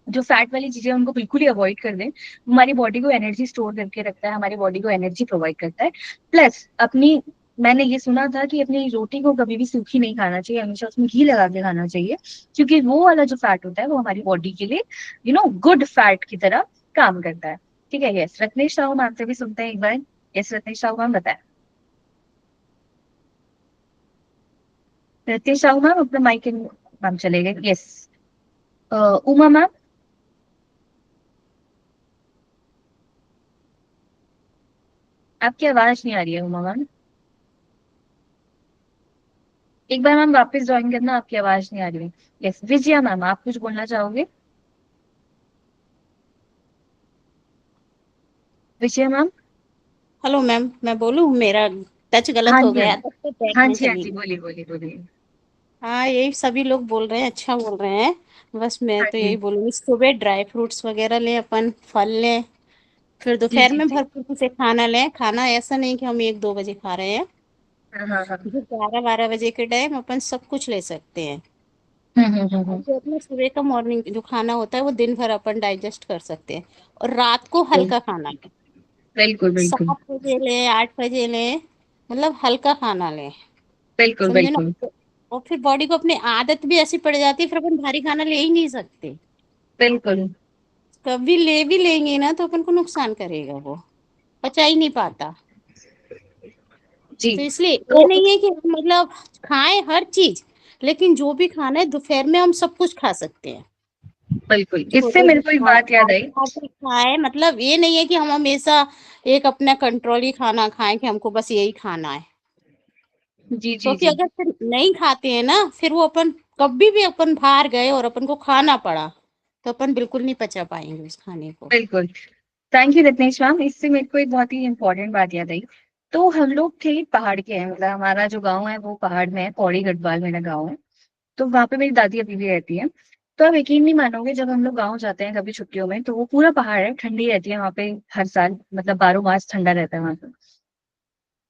जो फैट वाली चीजें हैं उनको बिल्कुल ही अवॉइड कर दें। हमारी बॉडी को एनर्जी स्टोर करके रखता है, हमारी बॉडी को एनर्जी प्रोवाइड करता है। प्लस अपनी, मैंने ये सुना था कि अपनी रोटी को कभी भी सूखी नहीं खाना चाहिए, हमेशा उसमें घी लगा के खाना चाहिए। क्योंकि वो वाला जो फैट होता है वो हमारी बॉडी के लिए गुड फैट की तरह काम करता है। ठीक है। यस, रत्नेश राव मैम से भी सुनते हैं एक बार। यस, रत्नेश राव मैम बताए। रत्नेश राव मैम अपना माइक मैम चले गए। Yes, Uma ma'am. आपकी आवाज नहीं आ रही है उमा मैम। एक बार मैम वापस ज्वाइन करना, आपकी आवाज नहीं आ रही है। यस, विजया मैम आप कुछ बोलना चाहोगे? विजया मैम। हेलो मैम, मैं बोलूँ? मेरा टच गलत हाँ हो जी, हाँ गया जी। था तो बैक हाँ में जी, हाँ चली जी, गई। बोलिए बोलिए बोलिए। हाँ, यही सभी लोग बोल रहे हैं, अच्छा बोल रहे हैं। बस मैं हाँ तो जी यही बोलूँगी, सुबह ड्राई फ्रूट्स वगैरह लें, अपन फल लें, फिर जी दोपहर जी में जी। भरपूर से खाना लें। खाना ऐसा नहीं कि हम 1-2 बजे खा रहे हैं। हाँ हाँ हाँ। जो 11-12 बजे के टाइम अपन सब कुछ ले सकते हैं। और हम्म। जो अपना सुबह का मॉर्निंग जो खाना होता है वो दिन भर अपन डाइजेस्ट कर सकते हैं। और रात को हल्का खाना लें। बिल्कुल बिल्कुल 7 बजे लें, 8 बजे लें, मतलब हल्का खाना लें। बिल्कुल समझे ना? बिल्कुल और फिर बॉडी को अपनी आदत भी ऐसी पड़ जाती है, फिर अपन भारी खाना ले ही नहीं सकते। बिल्कुल। कभी ले भी लेंगे ना तो अपन को नुकसान करेगा, वो पचा ही नहीं पाता। जी। तो इसलिए ये तो नहीं है कि हम मतलब खाएं हर चीज, लेकिन जो भी खाना है दोपहर में हम सब कुछ खा सकते हैं। बिल्कुल। इससे छोले मेरे भी को एक बात याद आई। खाए, मतलब ये नहीं है कि हम हमेशा एक अपना कंट्रोली खाना खाएं कि हमको बस यही खाना है। जी जी क्योंकि जी। अगर फिर नहीं खाते हैं ना, फिर वो अपन कभी भी अपन बाहर गए और अपन को खाना पड़ा तो अपन बिल्कुल नहीं पचा पाएंगे उस खाने को। बिल्कुल। Thank you Ratnesh ma'am. इससे मेरे को एक बहुत ही इंपॉर्टेंट बात याद आई। तो हम लोग थे पहाड़ के हैं, मतलब हमारा जो गांव है वो पहाड़ में है, पौड़ी गढ़वाल मेरा गांव है। तो वहां पे मेरी दादी अभी भी रहती है। तो आप यकीन नहीं मानोगे, जब हम लोग गाँव जाते हैं कभी छुट्टियों में, तो वो पूरा पहाड़ है, ठंडी रहती है वहां पे हर साल, मतलब 12 मास ठंडा रहता है वहां पे।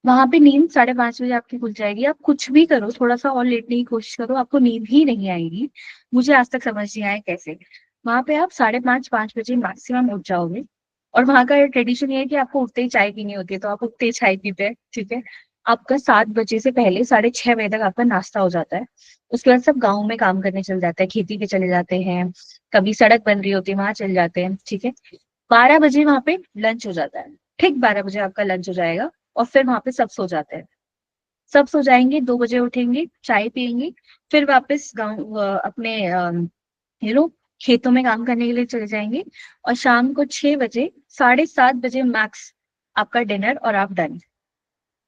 वहां पे नींद 5:30 बजे आपकी खुल जाएगी। आप कुछ भी करो, थोड़ा सा और लेटने की कोशिश करो, आपको नींद ही नहीं आएगी। मुझे आज तक समझ नहीं आया कैसे। वहां पे आप 5:30 5 बजे मैक्सिमम उठ जाओगे। और वहां का ट्रेडिशन ये है कि आपको उठते ही चाय पीनी होती है, तो आप उठते ही चाय पीते हैं, ठीक है। आपका 7 बजे से पहले 6:30 बजे तक आपका नाश्ता हो जाता है। उसके बाद सब गाँव में काम करने चल जाते हैं, खेती पे चले जाते हैं। कभी सड़क बन रही होती है वहां चले जाते हैं, ठीक है। 12 बजे वहां पे लंच हो जाता है। ठीक 12 बजे आपका लंच हो जाएगा। और फिर वहां पे सब सो जाते हैं। सब सो जाएंगे, 2 बजे उठेंगे, चाय पियेंगे। फिर वापस गाँव अपने ये लोग खेतों में काम करने के लिए चले जाएंगे। और शाम को 6 बजे, 7:30 बजे मैक्स आपका डिनर, और आप डन।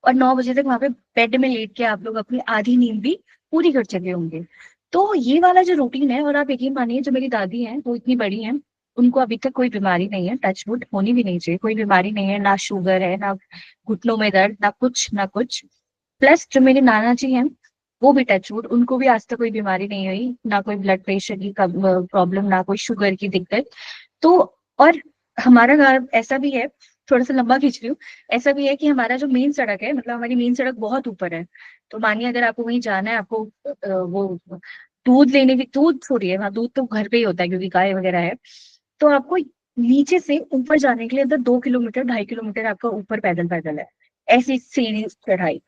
और 9 बजे तक वहां पे बेड में लेट के आप लोग अपनी आधी नींद भी पूरी कर चुके होंगे। तो ये वाला जो रूटीन है, और आप यकीन मानिए जो मेरी दादी हैं वो इतनी बड़ी हैं, उनको अभी तक कोई बीमारी नहीं है, टचवुड, होनी भी नहीं चाहिए, कोई बीमारी नहीं है, ना शुगर है, ना घुटनों में दर्द, ना कुछ ना कुछ। प्लस जो मेरे नाना जी हैं, वो भी टचवुड, उनको भी आज तक कोई बीमारी नहीं हुई, ना कोई ब्लड प्रेशर की प्रॉब्लम, ना कोई शुगर की दिक्कत। तो और हमारा घर ऐसा भी है, थोड़ा सा लंबा खींच रही हूँ, ऐसा भी है कि हमारा जो मेन सड़क है, मतलब हमारी मेन सड़क बहुत ऊपर है। तो मानिए अगर आपको कहीं जाना है, आपको वो दूध लेने की, दूध छोड़िए, वहाँ दूध तो घर पे ही होता है क्योंकि गाय वगैरह है। तो आपको नीचे से ऊपर जाने के लिए अंदर 2 किलोमीटर 2.5 किलोमीटर आपका ऊपर पैदल पैदल है, ऐसी सीढ़ी चढ़ाई।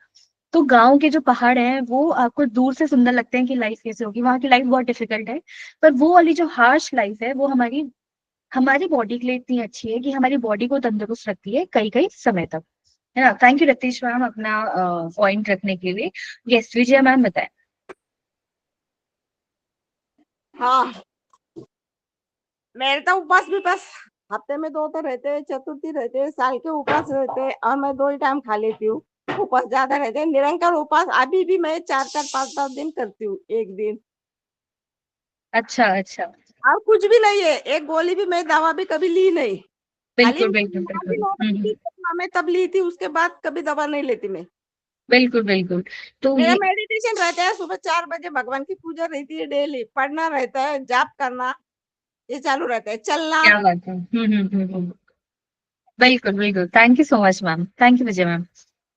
तो गांव के जो पहाड़ हैं वो आपको दूर से सुंदर लगते हैं कि लाइफ कैसे होगी, वहां की लाइफ बहुत डिफिकल्ट है। पर वो वाली जो हार्श लाइफ है वो हमारी हमारी बॉडी के लिए इतनी अच्छी है कि हमारी बॉडी को तंदुरुस्त रखती है कई कई समय तक, है ना। थैंक यू रतीश मैम अपना पॉइंट रखने के लिए। यस विजय मैम बताएं। हाँ, मेरे तो उपवास भी बस हफ्ते में 2 तो रहते हैं, चतुर्थी रहते हैं, साल के उपवास रहते हैं, और मैं 2 ही टाइम खा लेती हूँ। उपवास ज्यादा रहते हैं, निरंकार उपवास अभी भी मैं 4 4 5 5 दिन करती हूँ एक दिन। अच्छा अच्छा। और कुछ भी नहीं है, एक गोली भी, मैं दवा भी कभी ली नहीं। खाली बिल्कुल बिल्कुल बिल्कुल। 9 बजे की मैं तब ली थी, उसके बाद कभी दवा नहीं लेती मैं। बिल्कुल बिल्कुल। तो मेरा ये मेडिटेशन रहता है, सुबह 4 बजे भगवान की पूजा रहती है, डेली पढ़ना रहता है, जाप करना, ये चालू रहता है, चलना। क्या बात है। बिल्कुल बिल्कुल। Thank you so much ma'am, thank you Vijay ma'am.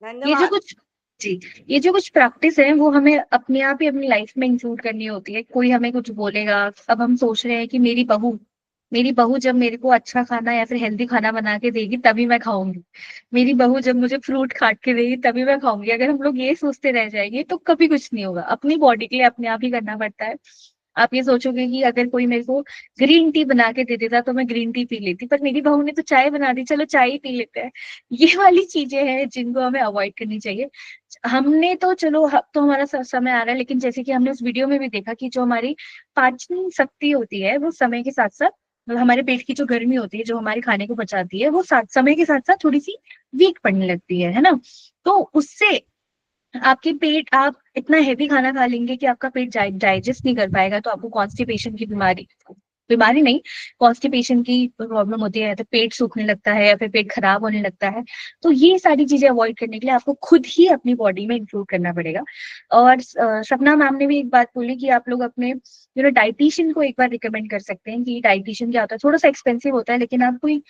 ये जो धन्यवाद। कुछ जी, ये जो कुछ प्रैक्टिस है वो हमें अपने आप ही अपनी लाइफ में इंक्लूड करनी होती है। कोई हमें कुछ बोलेगा, अब हम सोच रहे हैं कि मेरी बहू जब मेरे को अच्छा खाना या फिर हेल्दी खाना बना के देगी तभी मैं खाऊंगी, मेरी बहू जब मुझे फ्रूट काट के देगी तभी मैं खाऊंगी। अगर हम लोग ये सोचते रह जाएंगे तो कभी कुछ नहीं होगा। अपनी बॉडी के लिए अपने आप ही करना पड़ता है। आप ये सोचोगे कि अगर कोई मेरे को ग्रीन टी बना के दे देता तो मैं ग्रीन टी पी लेती, पर मेरी बहू ने तो चाय बना दी, चलो चाय ही पी लेते हैं। ये वाली चीजें हैं जिनको हमें अवॉइड करनी चाहिए। हमने तो चलो, अब तो हमारा समय आ रहा है, लेकिन जैसे कि हमने उस वीडियो में भी देखा कि जो हमारी पाचन शक्ति होती है वो समय के साथ साथ, मतलब हमारे पेट की जो गर्मी होती है जो हमारे खाने को बचाती है, वो समय के साथ साथ थोड़ी सी वीक पड़ने लगती है ना। तो उससे आपके पेट, आप इतना हेवी खाना खा लेंगे कि आपका पेट डाइजेस्ट नहीं कर पाएगा, तो आपको कॉन्स्टिपेशन की बीमारी, बीमारी नहीं, कॉन्स्टिपेशन की प्रॉब्लम होती है, या तो पेट सूखने लगता है या फिर पेट खराब होने लगता है। तो ये सारी चीजें अवॉइड करने के लिए आपको खुद ही अपनी बॉडी में इंक्लूड करना पड़ेगा। और सपना मैम ने भी एक बात बोली कि आप लोग अपने डाइटिशियन को एक बार रिकमेंड कर सकते हैं। कि डाइटिशियन क्या होता है, थोड़ा सा एक्सपेंसिव होता है, लेकिन आप कोई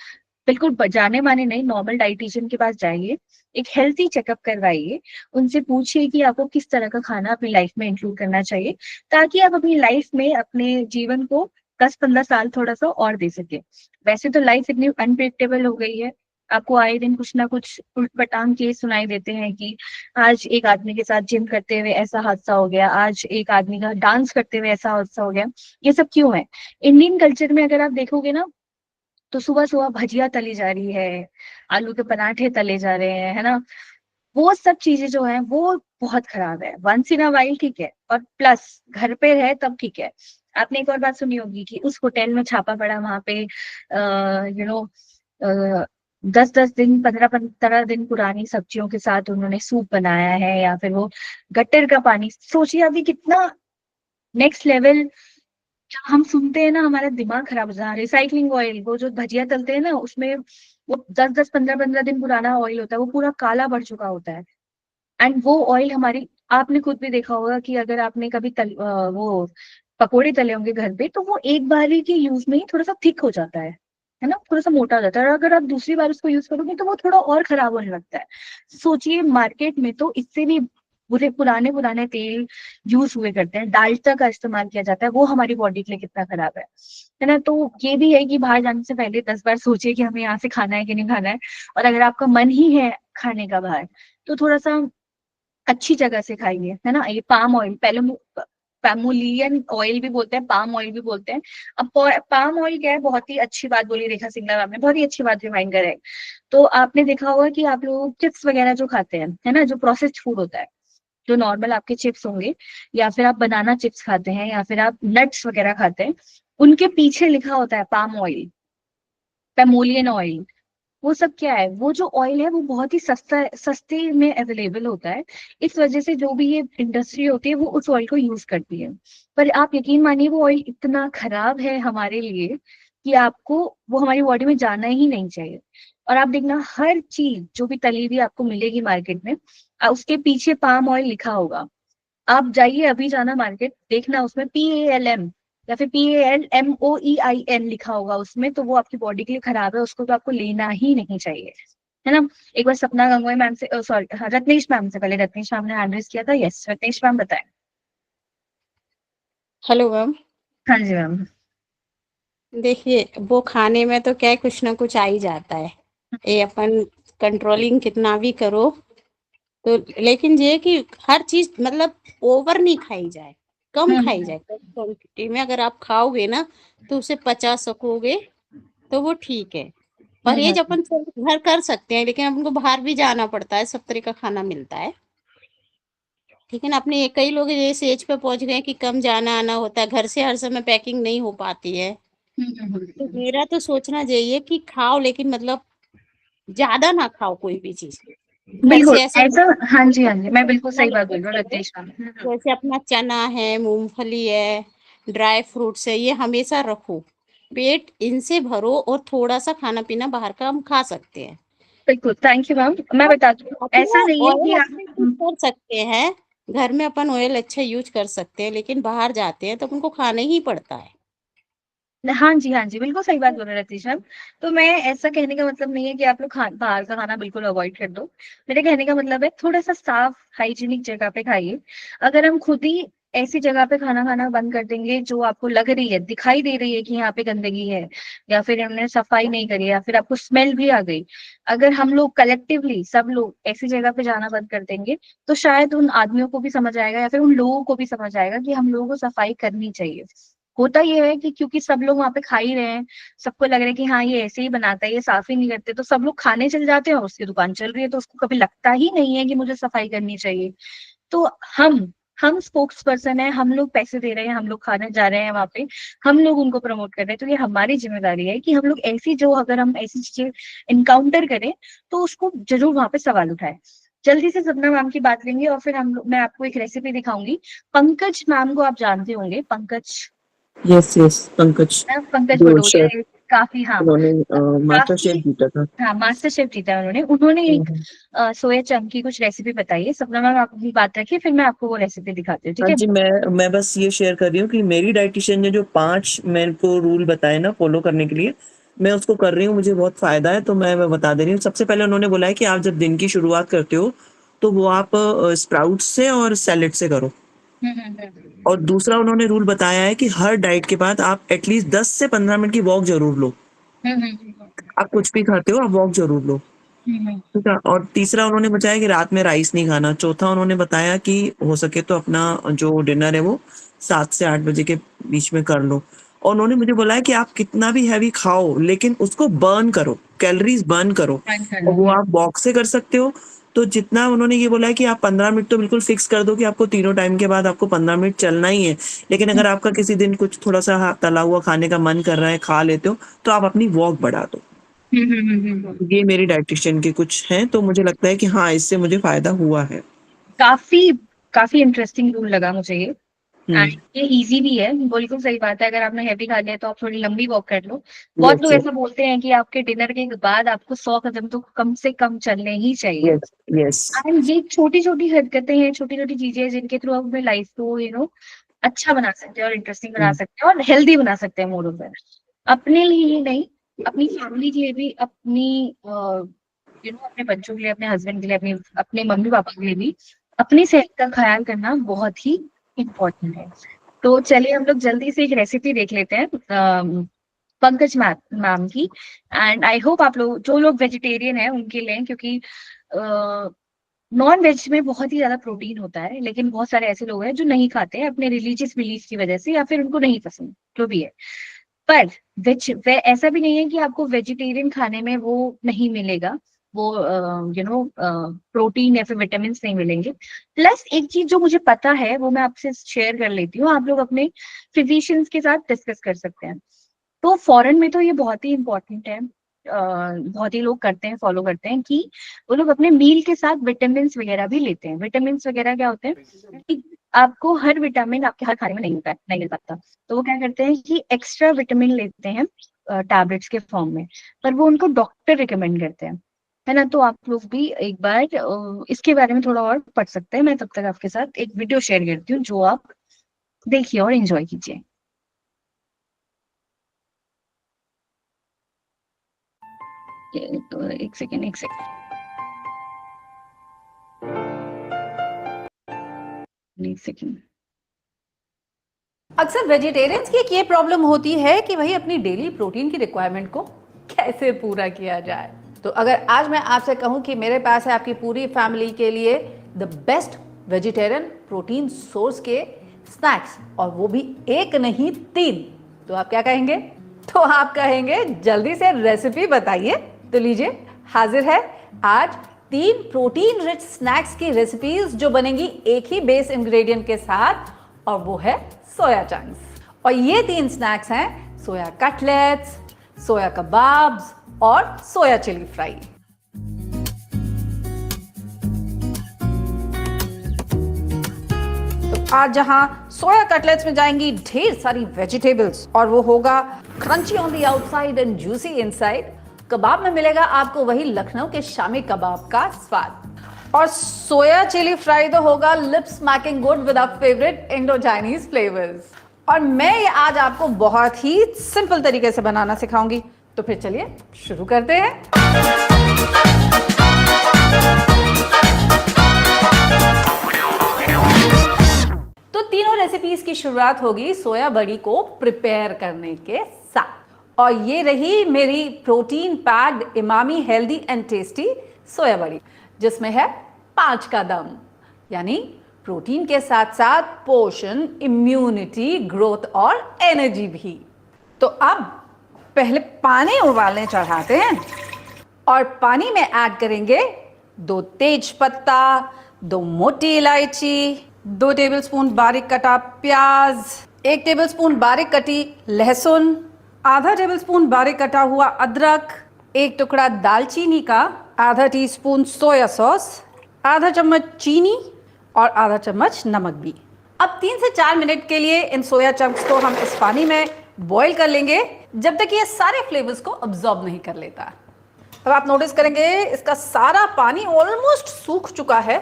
बिल्कुल जाने माने नहीं, नॉर्मल डाइटिशियन के पास जाइए, एक हेल्थी चेकअप करवाइए, उनसे पूछिए कि आपको किस तरह का खाना अपनी लाइफ में इंक्लूड करना चाहिए, ताकि आप अपनी लाइफ में अपने जीवन को 10-15 साल थोड़ा सा और दे सके। वैसे तो लाइफ इतनी अनप्रेडिक्टेबल हो गई है, आपको आए दिन कुछ ना कुछ उटपटांग केस सुनाई देते हैं कि आज एक आदमी के साथ जिम करते हुए ऐसा हादसा हो गया, आज एक आदमी का डांस करते हुए ऐसा हादसा हो गया। ये सब क्यों है? इंडियन कल्चर में अगर आप देखोगे ना, तो सुबह सुबह भजिया तली जा रही है, आलू के पराठे तले जा रहे हैं, है ना। वो सब चीजें जो है वो बहुत खराब है। वंस इन अ वाइल ठीक है, और प्लस घर पे है तब ठीक है। आपने एक और बात सुनी होगी कि उस होटल में छापा पड़ा, वहां पे 10-10 दिन 15-15 दिन पुरानी सब्जियों के साथ उन्होंने सूप बनाया है, या फिर वो गटर का पानी। सोचिए अभी कितना नेक्स्ट लेवल। जब हम सुनते हैं ना हमारा दिमाग खराब हो जाता है। रिसाइकलिंग ऑयल, वो जो भजिया तलते हैं ना, उसमें वो 10-10 15-15 दिन पुराना ऑयल होता है, वो पूरा काला पड़ चुका होता है। एंड वो ऑयल हमारी, आपने खुद भी देखा होगा कि अगर आपने कभी वो पकोड़े तले होंगे घर पे, तो वो एक बार के यूज में ही थोड़ा सा थिक हो जाता है ना, थोड़ा सा मोटा हो जाता है, और अगर आप दूसरी बार उसको यूज करोगे तो वो थोड़ा और खराब होने लगता है। सोचिए मार्केट में तो इससे भी बुरे पुराने पुराने तेल यूज हुए करते हैं, डाल्टा का इस्तेमाल किया जाता है, वो हमारी बॉडी के लिए कितना खराब है ना। तो ये भी है कि बाहर जाने से पहले 10 बार सोचिए कि हमें यहाँ से खाना है कि नहीं खाना है। और अगर आपका मन ही है खाने का बाहर, तो थोड़ा सा अच्छी जगह से खाइए, है ना। ये पाम ऑयल, पहले पैमोलियन ऑयल भी बोलते हैं, पाम ऑयल भी बोलते हैं। अब पाम ऑयल क्या है, बहुत ही अच्छी बात बोली रेखा सिंगला मैम ने, बहुत ही अच्छी बात रिमाइंड कर है। तो आपने देखा होगा कि आप लोग चिप्स वगैरह जो खाते हैं, है ना, जो प्रोसेस्ड फूड होता है, जो नॉर्मल आपके चिप्स होंगे, या फिर आप बनाना चिप्स खाते हैं, या फिर आप नट्स वगैरह खाते हैं, उनके पीछे लिखा होता है पाम ऑयल, पैमोलियन ऑयल। वो सब क्या है, वो जो ऑयल है वो बहुत ही सस्ते में अवेलेबल होता है। इस वजह से जो भी ये इंडस्ट्री होती है वो उस ऑयल को यूज करती है। पर आप यकीन मानिए वो ऑयल इतना खराब है हमारे लिए कि आपको वो हमारी बॉडी में जाना ही नहीं चाहिए। और आप देखना हर चीज जो भी तली हुई आपको मिलेगी मार्केट में, उसके पीछे पाम ऑयल लिखा होगा। आप जाइए अभी जाना मार्केट, देखना उसमें PALM या फिर PALMOEIN लिखा होगा उसमें, तो वो आपकी बॉडी के लिए खराब है, उसको तो आपको लेना ही नहीं चाहिए, है ना। एक बार सपना गंगोई मैम से, सॉरी रत्नेश मैम से, पहले रत्नेश मैम ने हैंड रेज किया था। यस रत्नेश मैम बताएं। Hello ma'am. हाँ जी मैम। देखिए वो खाने में तो क्या है, कुछ ना कुछ आ ही जाता है। ये अपन कंट्रोलिंग कितना भी करो तो, लेकिन ये है कि हर चीज मतलब ओवर नहीं खाई जाए, कम खाई जाए। कम क्वांटिटी में अगर आप खाओगे ना तो उसे पचा सकोगे तो वो ठीक है। परहेज अपन घर कर सकते हैं, लेकिन अपन को बाहर भी जाना पड़ता है, सब तरह का खाना मिलता है। ठीक है ना। अपने कई लोग इस एज पे पहुंच गए हैं कि कम जाना आना होता है, घर से हर समय पैकिंग नहीं हो पाती है। तो मेरा तो सोचना यही है कि खाओ, लेकिन मतलब ज्यादा ना खाओ कोई भी चीज। घर बिल्कुल से ऐसा ऐसा। हाँ जी हाँ जी, मैं बिल्कुल सही बात बोल रही हूँ करो, रत्नेश मैम। जैसे अपना चना है, मूंगफली है, ड्राई फ्रूट्स है, ये हमेशा रखो। पेट इनसे भरो और थोड़ा सा खाना पीना बाहर का हम खा सकते हैं। बिल्कुल, थैंक यू मैम। मैं बताती हूँ, ऐसा अपना नहीं है कि ऑयल आप, अच्छा यूज कर सकते हैं, घर में अपन ऑयल अच्छा यूज कर सकते हैं, लेकिन बाहर जाते हैं तो अपन को खाना ही पड़ता है। हाँ जी बिल्कुल सही बात बोल रहे हैं रतीश मैम। तो मैं ऐसा कहने का मतलब नहीं है कि आप लोग बाहर का खाना बिल्कुल अवॉइड कर दो। मेरे कहने का मतलब है थोड़ा सा साफ हाइजीनिक जगह पे खाइए। अगर हम खुद ही ऐसी जगह पे खाना खाना बंद कर देंगे जो आपको लग रही है, दिखाई दे रही है कि यहाँ पे गंदगी है, या फिर हमने सफाई नहीं करी, या फिर आपको स्मेल भी आ गई, अगर हम लोग कलेक्टिवली सब लोग ऐसी जगह पे जाना बंद कर देंगे, तो शायद उन आदमियों को भी समझ आएगा, या फिर उन लोगों को भी समझ आएगा कि हम लोगों को सफाई करनी चाहिए। होता ये है कि क्योंकि सब लोग वहां पे खा ही रहे हैं, सबको लग रहा है कि हाँ ये ऐसे ही बनाता है, ये साफ ही नहीं करते, तो सब लोग खाने चल जाते हैं और उसकी दुकान चल रही है, तो उसको कभी लगता ही नहीं है कि मुझे सफाई करनी चाहिए। तो हम स्पोक्स पर्सन है, हम लोग पैसे दे रहे हैं, हम लोग खाने जा रहे हैं वहां पे, हम लोग उनको प्रमोट कर रहे हैं, तो ये हमारी जिम्मेदारी है कि हम लोग ऐसी, जो अगर हम ऐसी चीजें इनकाउंटर करें तो उसको जरूर वहां पे सवाल उठाए। जल्दी से सपना मैम की बात लेंगे और फिर मैं आपको एक रेसिपी दिखाऊंगी। पंकज मैम को आप जानते होंगे, पंकज, यस पंकज, पंकज जो भदौरिया, शेफ, ये काफी, हाँ उन्होंने मास्टर शेफ काफी, जीता था। हाँ मास्टर शेफ जीता है उन्होंने एक हम्म। सोया चंक की कुछ रेसिपी बताई है। सपना मैम आप अपनी बात रखिए, फिर मैं आपको वो रेसिपी दिखाती हूँ, ठीक हाँ है। जी, मैं बस ये शेयर कर रही हूँ कि मेरी डाइटिशियन ने जो 5 मेरे को रूल बताए ना फॉलो करने के लिए, मैं उसको कर रही हूँ, मुझे बहुत फायदा है, तो मैं बता दे रही हूँ। सबसे पहले उन्होंने बोला है कि आप जब दिन की शुरुआत करते हो तो वो आप स्प्राउट से और सैलेड से करो। और दूसरा उन्होंने रूल बताया है कि हर डाइट के बाद आप एटलीस्ट 10 से 15 मिनट की वॉक जरूर लो। आप कुछ भी खाते हो, आप वॉक जरूर लो। ठीक है। और तीसरा उन्होंने बताया कि रात में राइस नहीं खाना। चौथा उन्होंने बताया कि हो सके तो अपना जो डिनर है वो 7 से 8 बजे के बीच में कर लो। और उन्होंने मुझे बोला है कि आप कितना भी हैवी खाओ लेकिन उसको बर्न करो, कैलोरीज बर्न करो। और वो आप वॉक से कर सकते हो, तो जितना उन्होंने ये बोला है कि आप 15 मिनट तो बिल्कुल फिक्स कर दो कि आपको तीनों टाइम के बाद आपको 15 मिनट चलना ही है। लेकिन अगर आपका किसी दिन कुछ थोड़ा-सा तला हुआ खाने का मन कर रहा है, खा लेते हो, तो आप अपनी वॉक बढ़ा दो। ये मेरी डायटीशियन के कुछ हैं, तो मुझे लगता है कि हाँ, इससे मुझे फ़ायदा हुआ है। काफ़ी काफ़ी इंटरेस्टिंग रूल लगा मुझे ये। हुँ। एंड ये ईज़ी भी है, बिल्कुल सही बात है, अगर आपने हेवी खा लिया तो आप थोड़ी लंबी वॉक कर लो। बहुत यस, लोग यस, ऐसा बोलते हैं कि आपके डिनर के बाद आपको 100 कदम तो कम से कम चलने ही चाहिए। Yes, yes. एंड ये छोटी-छोटी हरकतें हैं, छोटी-छोटी चीज़ें हैं जिनके थ्रू आप अपनी लाइफ को अच्छा बना सकते हैं और इंटरेस्टिंग बना हुँ, सकते हैं और हेल्दी बना सकते हैं मोर ओवर। अपने लिए ही नहीं, अपनी फैमिली के लिए भी, अपने बच्चों के लिए, अपने हस्बैंड के लिए, अपने मम्मी-पापा के लिए भी अपनी सेहत का ख़्याल करना बहुत ही इम्पोर्टेंट है। तो चलिए हम लोग जल्दी से एक रेसिपी देख लेते हैं पंकज मैम की। एंड आई होप आप लोग, जो लोग वेजिटेरियन हैं उनके लिए, क्योंकि नॉन वेज में बहुत ही ज़्यादा प्रोटीन होता है, लेकिन बहुत सारे ऐसे लोग हैं जो नहीं खाते हैं अपने रिलीजियस बिलीफ की वजह से, या फिर उनको नहीं पसंद, जो भी है। पर वेज वे ऐसा भी नहीं है कि आपको वेजिटेरियन खाने में वो नहीं मिलेगा, वो प्रोटीन या फिर विटामिन नहीं मिलेंगे। प्लस एक चीज जो मुझे पता है वो मैं आपसे शेयर कर लेती हूँ, आप लोग अपने फिजिशियंस के साथ डिस्कस कर सकते हैं। तो फॉरेन में तो ये बहुत ही इम्पोर्टेंट है, बहुत ही लोग करते हैं, फॉलो करते हैं कि वो लोग अपने मील के साथ विटामिन वगैरह भी लेते हैं। विटामिन वगैरह क्या होते हैं कि आपको हर विटामिन आपके हर खाने में नहीं मिल पाता, तो वो क्या करते हैं कि एक्स्ट्रा विटामिन लेते हैं टैबलेट्स के फॉर्म में, पर वो उनको डॉक्टर रिकमेंड करते हैं, है ना। तो आप लोग भी एक बार इसके बारे में थोड़ा और पढ़ सकते हैं। मैं तब तक आपके साथ एक वीडियो शेयर करती हूँ जो आप देखिए और एंजॉय कीजिए। तो एक सेकेंड एक सेकेंड। अक्सर वेजिटेरियंस की एक ये प्रॉब्लम होती है कि भाई अपनी डेली प्रोटीन की रिक्वायरमेंट को कैसे पूरा किया जाए। तो अगर आज मैं आपसे कहूं कि मेरे पास है आपकी पूरी फैमिली के लिए the best vegetarian protein source के स्नैक्स, और वो भी एक नहीं 3, तो आप क्या कहेंगे? तो आप कहेंगे जल्दी से रेसिपी बताइए। तो लीजिए, हाजिर है आज 3 प्रोटीन रिच स्नैक्स की रेसिपीज जो बनेंगी एक ही बेस इंग्रेडिएंट के साथ, और वो है सोया चंक्स। और ये 3 स्नैक्स हैं सोया कटलेट्स, सोया कबाब्स और सोया चिली फ्राई। तो आज जहां सोया कटलेट्स में जाएंगी ढेर सारी वेजिटेबल्स, और वो होगा crunchy on the outside and juicy inside. कबाब में मिलेगा आपको वही लखनऊ के शामी कबाब का स्वाद, और सोया चिली फ्राई तो होगा lip smacking good with our favourite Indo Chinese flavours. और मैं ये आज आपको बहुत ही सिंपल तरीके से बनाना सिखाऊंगी। तो फिर चलिए शुरू करते हैं। तो तीनों रेसिपीज की शुरुआत होगी सोया बड़ी को प्रिपेयर करने के साथ, और ये रही मेरी protein packed Emami healthy and tasty soya बड़ी, जिसमें है 5 का दम, यानी प्रोटीन के साथ साथ पोषण, इम्यूनिटी, ग्रोथ और एनर्जी भी। तो अब पहले पानी उबालने चढ़ाते हैं, और पानी में ऐड करेंगे 2 तेज पत्ता, 2 मोटी इलायची, 2 टेबलस्पून बारीक कटा प्याज, 1 टेबलस्पून बारीक कटी लहसुन, आधा टेबलस्पून बारीक कटा हुआ अदरक, 1 टुकड़ा दालचीनी का, आधा टीस्पून सोया सॉस, आधा चम्मच चीनी और आधा चम्मच नमक भी। अब 3 से 4 मिनट के लिए इन सोया चंक्स को हम इस पानी में बॉईल कर लेंगे, जब तक ये सारे फ्लेवर्स को अब्सॉर्ब नहीं कर लेता। अब आप नोटिस करेंगे इसका सारा पानी ऑलमोस्ट सूख चुका है।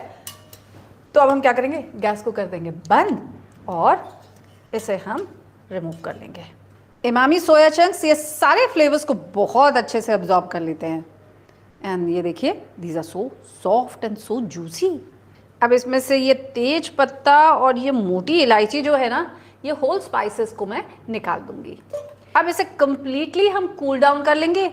तो अब हम क्या करेंगे, गैस को कर देंगे बंद और इसे हम रिमूव कर लेंगे। इमामी सोया चंक्स ये सारे फ्लेवर्स को बहुत अच्छे से अब्सॉर्ब कर लेते हैं। एंड ये देखिए, these are so soft and so juicy. अब इसमें से ये तेज पत्ता और ये मोटी इलायची जो है ना, ये होल स्पाइसेस को मैं निकाल दूंगी। अब इसे कंप्लीटली हम कूल डाउन कर लेंगे,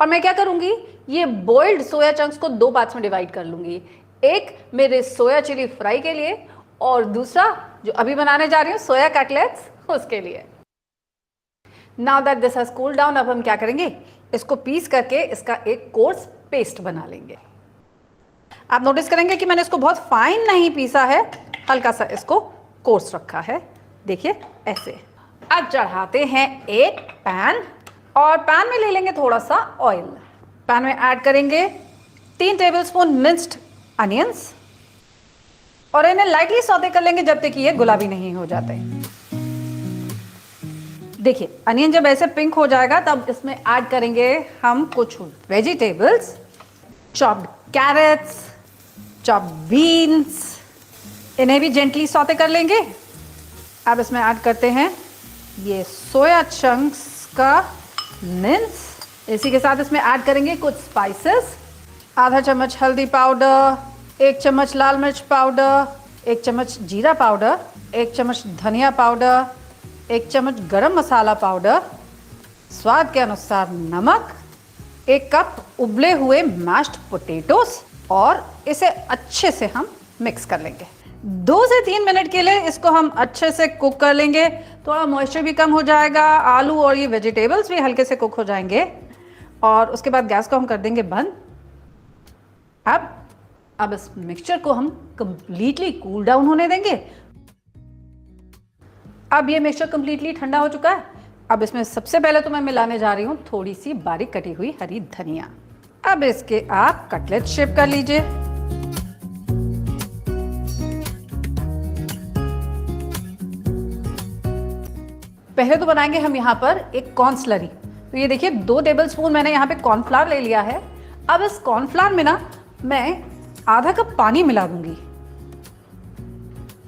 और मैं क्या करूंगी, ये बॉइल्ड सोया चंक्स को 2 पार्ट्स में डिवाइड कर लूंगी। एक मेरे सोया चिली फ्राई के लिए, और दूसरा जो अभी बनाने जा रही हूँ सोया कटलेट्स, उसके लिए। Now that this has cooled down, अब हम क्या करेंगे, इसको पीस करके इसका एक कोर्स पेस्ट बना लेंगे। आप नोटिस करेंगे कि मैंने इसको बहुत फाइन नहीं पीसा है, हल्का सा इसको कोर्स रखा है, देखिए ऐसे। अब चढ़ाते हैं एक पैन और पैन में ले लेंगे थोड़ा सा ऑयल। पैन में ऐड करेंगे 3 टेबलस्पून मिंस्ड अनियंस और इन्हें लाइटली सौते कर लेंगे जब तक ये गुलाबी नहीं हो जाते। देखिए अनियन जब ऐसे पिंक हो जाएगा तब इसमें ऐड करेंगे हम कुछ vegetables, chopped carrots, chopped beans, इन्हें भी जेंटली सौते कर लेंगे। अब इसमें ऐड करते हैं ये सोया चंक्स का मिंस। इसी के साथ इसमें ऐड करेंगे कुछ स्पाइसेस, आधा चम्मच हल्दी पाउडर, 1 चम्मच लाल मिर्च पाउडर, 1 चम्मच जीरा पाउडर, 1 चम्मच धनिया पाउडर, 1 चम्मच गरम मसाला पाउडर, स्वाद के अनुसार नमक, 1 कप उबले हुए मैश्ड पोटैटोस और इसे अच्छे से हम मिक्स कर लेंगे। 2 से 3 मिनट के लिए इसको हम अच्छे से कुक कर लेंगे। थोड़ा मॉइस्चर भी कम हो जाएगा, आलू और ये वेजिटेबल्स भी हल्के से कुक हो जाएंगे और उसके बाद गैस को हम कर देंगे बंद। अब इस मिक्सचर को हम कंप्लीटली कूल डाउन होने देंगे। अब ये मिक्सचर कंप्लीटली ठंडा हो चुका है। अब इसमें सबसे पहले तो मैं मिलाने जा रही हूँ थोड़ी सी बारीक कटी हुई हरी धनिया। अब इसके आप कटलेट शेप कर लीजिए। पहले तो बनाएंगे हम यहाँ पर एक कॉर्न स्लरी। तो ये देखिए 2 टेबलस्पून मैंने यहाँ पे कॉर्नफ्लावर ले लिया है। अब इस कॉर्नफ्लावर में ना मैं आधा कप पानी मिला दूंगी।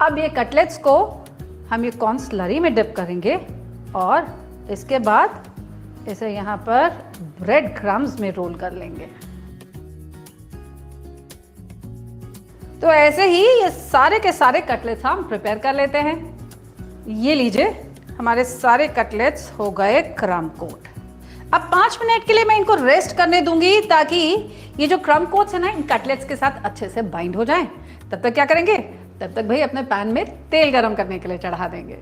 अब ये कटलेट्स को हम ये कॉर्न स्लरी में डिप करेंगे और इसके बाद इसे यहाँ पर ब्रेड क्रम्स में रोल कर लेंगे। तो ऐसे ही ये सारे के सारे कटलेट्स हम प्रिपेयर कर लेते हैं। ये लीजिए हमारे सारे कटलेट्स हो गए क्रम्ब कोट। अब 5 मिनट के लिए मैं इनको रेस्ट करने दूंगी ताकि ये जो क्रम्ब कोट्स है ना इन कटलेट्स के साथ अच्छे से बाइंड हो जाएं। तब तक क्या करेंगे, तब तक भाई अपने पैन में तेल गरम करने के लिए चढ़ा देंगे।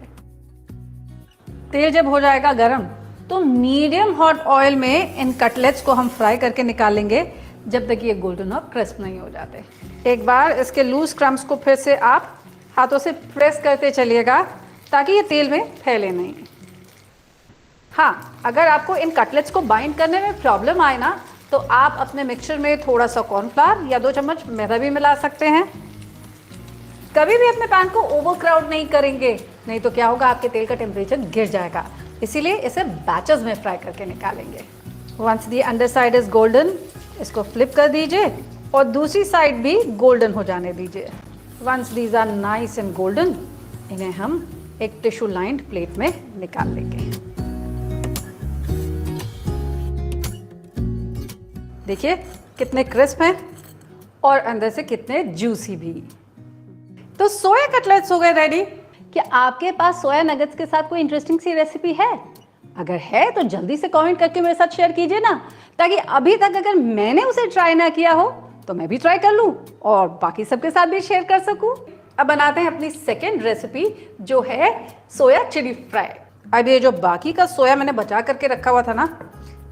तेल जब हो जाएगा गरम तो मीडियम हॉट ऑयल में इन कटलेट्स को हम फ्राई करके निकाल लेंगे जब तक ये गोल्डन और क्रिस्प नहीं हो जाते। एक बार इसके लूज क्रम्ब्स को फिर से आप हाथों से प्रेस करते चलिएगा ताकि ये तेल में फैले नहीं। हाँ, अगर आपको इन कटलेट्स को बाइंड करने में प्रॉब्लम आए ना तो आप अपने मिक्सचर में थोड़ा सा कॉर्नफ्लावर या 2 चम्मच मैदा भी मिला सकते हैं। कभी भी अपने पैन को ओवरक्राउड नहीं करेंगे, नहीं तो क्या होगा, आपके तेल का टेम्परेचर गिर जाएगा। इसीलिए इसे बैचेस में फ्राई करके निकालेंगे। Once the underside is golden, इसको फ्लिप कर दीजिए और दूसरी साइड भी गोल्डन हो जाने दीजिए। Once these are nice and golden, इन्हें हम एक टिश्यू लाइंड प्लेट में निकाल लेंगे। देखिए कितने क्रिस्प हैं और अंदर से कितने जूसी भी। तो सोया कटलेट्स हो गए रेडी। क्या आपके पास सोया नगेट्स के साथ कोई इंटरेस्टिंग सी रेसिपी है? अगर है तो जल्दी से कमेंट करके मेरे साथ शेयर कीजिए ना, ताकि अभी तक अगर मैंने उसे ट्राई ना किया हो तो मैं भी ट्राई कर लूं और बाकी सबके साथ भी शेयर कर सकूं। अब बनाते हैं अपनी सेकेंड रेसिपी जो है सोया चिली फ्राई। अब ये जो बाकी का सोया मैंने बचा करके रखा हुआ था ना,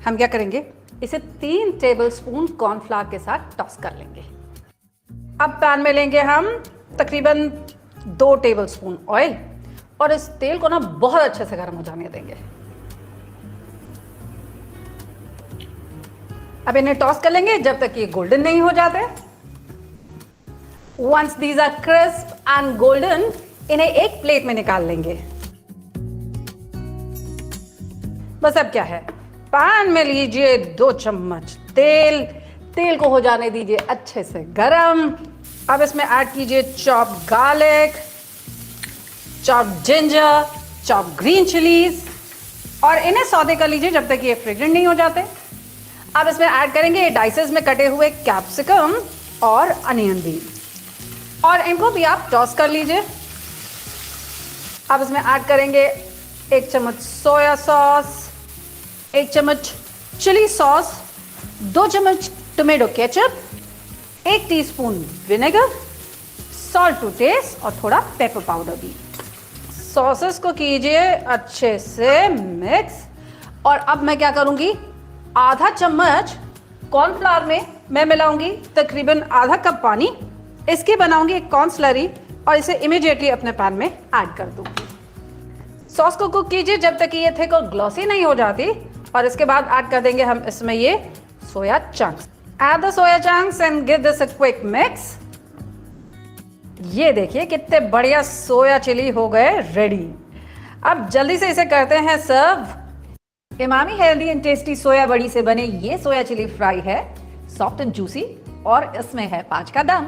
हम क्या करेंगे, इसे 3 टेबलस्पून कॉर्नफ्लावर के साथ टॉस कर लेंगे। अब पैन में लेंगे हम तकरीबन 2 टेबलस्पून ऑयल और इस तेल को ना बहुत अच्छे से गर्म हो जाने देंगे। अब इन्हें टॉस कर लेंगे जब तक ये गोल्डन नहीं हो जाते। Once these are crisp and golden, इन्हें एक प्लेट में निकाल लेंगे। बस अब क्या है, पैन में लीजिए 2 चम्मच तेल, तेल को हो जाने दीजिए अच्छे से गरम। अब इसमें ऐड कीजिए chopped garlic, chopped ginger, chopped green chillies और इन्हें सौते कर लीजिए जब तक ये फ्रेग्रेंट नहीं हो जाते। अब इसमें ऐड करेंगे डाइसेस में कटे हुए कैप्सिकम और अनियन भी, और इनको भी आप टॉस कर लीजिए। अब इसमें ऐड करेंगे 1 चम्मच सोया सॉस, 1 चम्मच चिली सॉस, 2 चम्मच tomato ketchup, 1 teaspoon vinegar, salt to taste और थोड़ा पेपर पाउडर भी। सॉसेस को कीजिए अच्छे से मिक्स और अब मैं क्या करूंगी, आधा चम्मच कॉर्नफ्लावर में मैं मिलाऊंगी तकरीबन आधा कप पानी, इसकी बनाऊंगी एक कॉर्न स्लरी और इसे इमीडिएटली अपने पैन में ऐड कर दूंगी। सॉस को कुक कीजिए जब तक कि ये थिक और ग्लॉसी नहीं हो जाती, और इसके बाद ऐड कर देंगे हम इसमें ये soya chunks. Add the soya chunks and give this a quick mix. ये देखिए कितने बढ़िया सोया चिली हो गए रेडी। अब जल्दी से इसे करते हैं सर्व। Emami healthy and tasty soya बड़ी से बने ये सोया चिली फ्राई है, सॉफ्ट एंड जूसी, और इसमें है 5 का दम।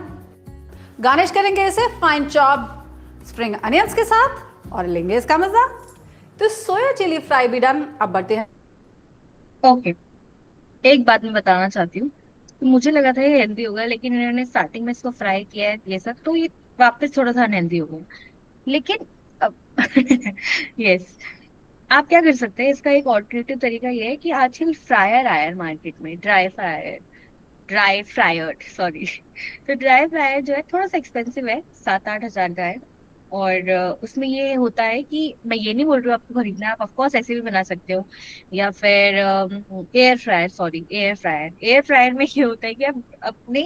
गार्निश करेंगे इसे फाइन चॉप स्प्रिंग अनियंस के साथ और लेंगे इसका मजा। तो सोया चिली फ्राई भी डन। अब बढ़ते हैं। ओके, एक बात मैं बताना चाहती हूँ, तो मुझे लगा था ये हेल्दी होगा, लेकिन इन्होंने स्टार्टिंग में इसको फ्राई किया है ये सब, तो ये वापस थोड़ा सा अनहेल्दी हो गया। लेकिन अब यस, आप क्या कर सकते हैं, इसका एक ऑल्टरनेटिव तरीका ये है कि आजकल फ्रायर आया है मार्केट में, ड्राई फ्रायर सॉरी। तो ड्राई फ्रायर जो है थोड़ा सा एक्सपेंसिव है, 7-8 हजार का है। और उसमें ये होता है कि मैं ये नहीं बोल रही हूँ आपको खरीदना है, आप ऑफकोर्स ऐसे भी बना सकते हो, या फिर एयर फ्रायर में ये होता है कि आप अपने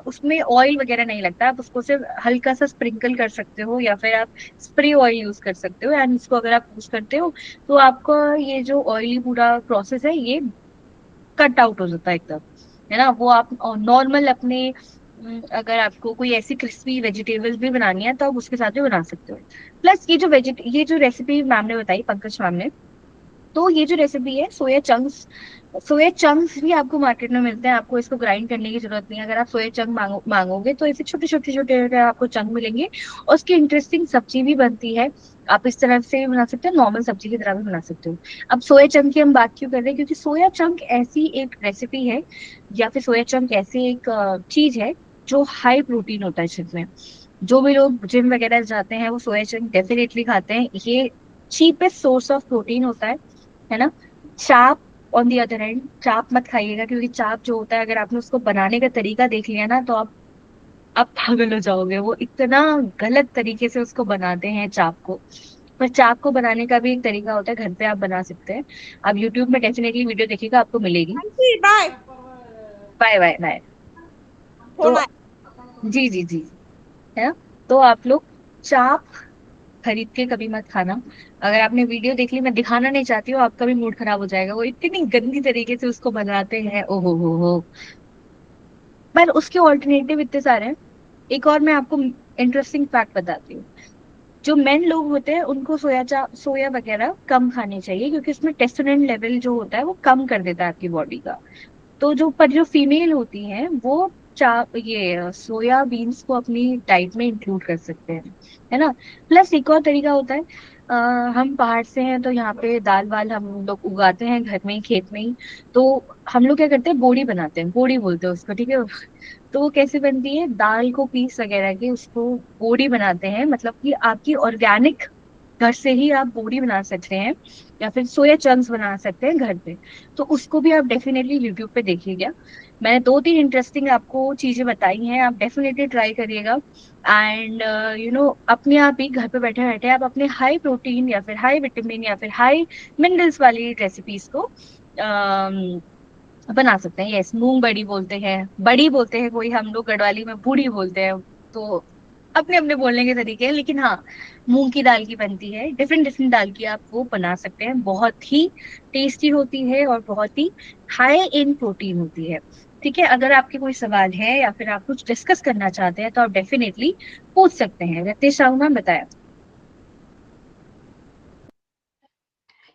उसमें ऑयल वगैरह नहीं लगता, आप उसको सिर्फ हल्का सा स्प्रिंकल कर सकते हो, या फिर आप स्प्रे ऑयल यूज कर सकते हो। एंड इसको अगर आप यूज करते हो तो आपका ये जो ऑयली पूरा प्रोसेस है ये कट आउट हो जाता है एकदम, है ना। वो आप नॉर्मल अपने अगर आपको कोई ऐसी क्रिस्पी वेजिटेबल्स भी बनानी है तो आप उसके साथ भी बना सकते हो। प्लस ये जो रेसिपी मैम ने बताई, पंकज मैम ने, तो ये जो रेसिपी है सोया चंक्स भी आपको मार्केट में मिलते हैं, आपको इसको ग्राइंड करने की जरूरत नहीं है। अगर आप सोया चंक मांगोगे तो ऐसे छोटे छोटे आपको चंक मिलेंगे, और उसकी इंटरेस्टिंग सब्जी भी बनती है। आप इस तरह से भी बना सकते हो, नॉर्मल सब्जी की तरह भी बना सकते हो। अब सोया चंक की हम बात क्यों कर रहे हैं, क्योंकि सोया चंक ऐसी एक रेसिपी है, या फिर सोया चंक ऐसी एक चीज है जो हाई प्रोटीन होता है जिसमें। जो भी लोग जिम वगैरह जाते हैं वो सोया चंक डेफिनेटली खाते हैं। ये चीपेस्ट सोर्स ऑफ प्रोटीन होता है ना। चाप ऑन दी अदर हैंड, चाप मत खाइएगा, क्योंकि चाप जो होता है अगर आपने उसको बनाने का तरीका देख लिया ना तो आप पागल हो जाओगे। वो इतना गलत तरीके से उसको बनाते हैं चाप को। पर चाप को बनाने का भी एक तरीका होता है, घर पे आप बना सकते हैं। आप यूट्यूब में डेफिनेटली वीडियो देखिएगा, आपको मिलेगी। Bye bye bye bye. तो जी जी जी, है ना। तो आप लोग चाप खरीद के कभी मत खाना। अगर आपने वीडियो देख ली, मैं दिखाना नहीं चाहती हूँ, आपका भी मूड खराब हो जाएगा। वो इतनी गंदी तरीके से उसको बनाते हैं, ओहो हो। पर उसके ऑल्टरनेटिव इतने सारे हैं। एक और मैं आपको इंटरेस्टिंग फैक्ट बताती हूँ। जो मेन लोग होते हैं उनको सोया वगैरह कम खाने चाहिए, क्योंकि उसमें टेस्टोस्टेरोन लेवल जो होता है वो कम कर देता है आपकी बॉडी का। तो जो फीमेल होती हैं वो ये सोया बीन्स को अपनी डाइट में इंक्लूड कर सकते हैं, है ना। प्लस एक और तरीका होता है, हम पहाड़ से हैं तो यहाँ पे दाल वाल हम लोग उगाते हैं घर में ही, खेत में ही। तो हम लोग क्या करते हैं, बोड़ी बनाते हैं, बोड़ी बोलते हैं उसको, ठीक है। तो वो कैसे बनती है, दाल को पीस वगैरह के उसको बोड़ी बनाते हैं, मतलब कि आपकी ऑर्गेनिक घर से ही आप बोड़ी बना सकते हैं, या फिर सोया चंक्स बना सकते हैं घर पे। तो उसको भी आप डेफिनेटली यूट्यूब पे देखिएगा। मैंने 2-3 इंटरेस्टिंग आपको चीजें बताई हैं, आप डेफिनेटली ट्राई करिएगा। एंड अपने आप ही घर पे बैठे बैठे आप अपने हाई प्रोटीन या फिर हाई विटामिन या फिर हाई मिनरल्स वाली रेसिपीज को बना सकते हैं। यस, मूंग बड़ी बोलते हैं कोई, हम लोग गढ़वाली में बूढ़ी बोलते हैं। तो अपने अपने बोलने के तरीके हैं, लेकिन हाँ, मूंग की दाल की बनती है, डिफरेंट दाल की आप वो बना सकते हैं। बहुत ही टेस्टी होती है और बहुत ही हाई इन प्रोटीन होती है। ठीक है, अगर आपके कोई सवाल है या फिर आप कुछ डिस्कस करना चाहते हैं तो आप डेफिनेटली पूछ सकते हैं। रत्नेश साहू मैम बताया।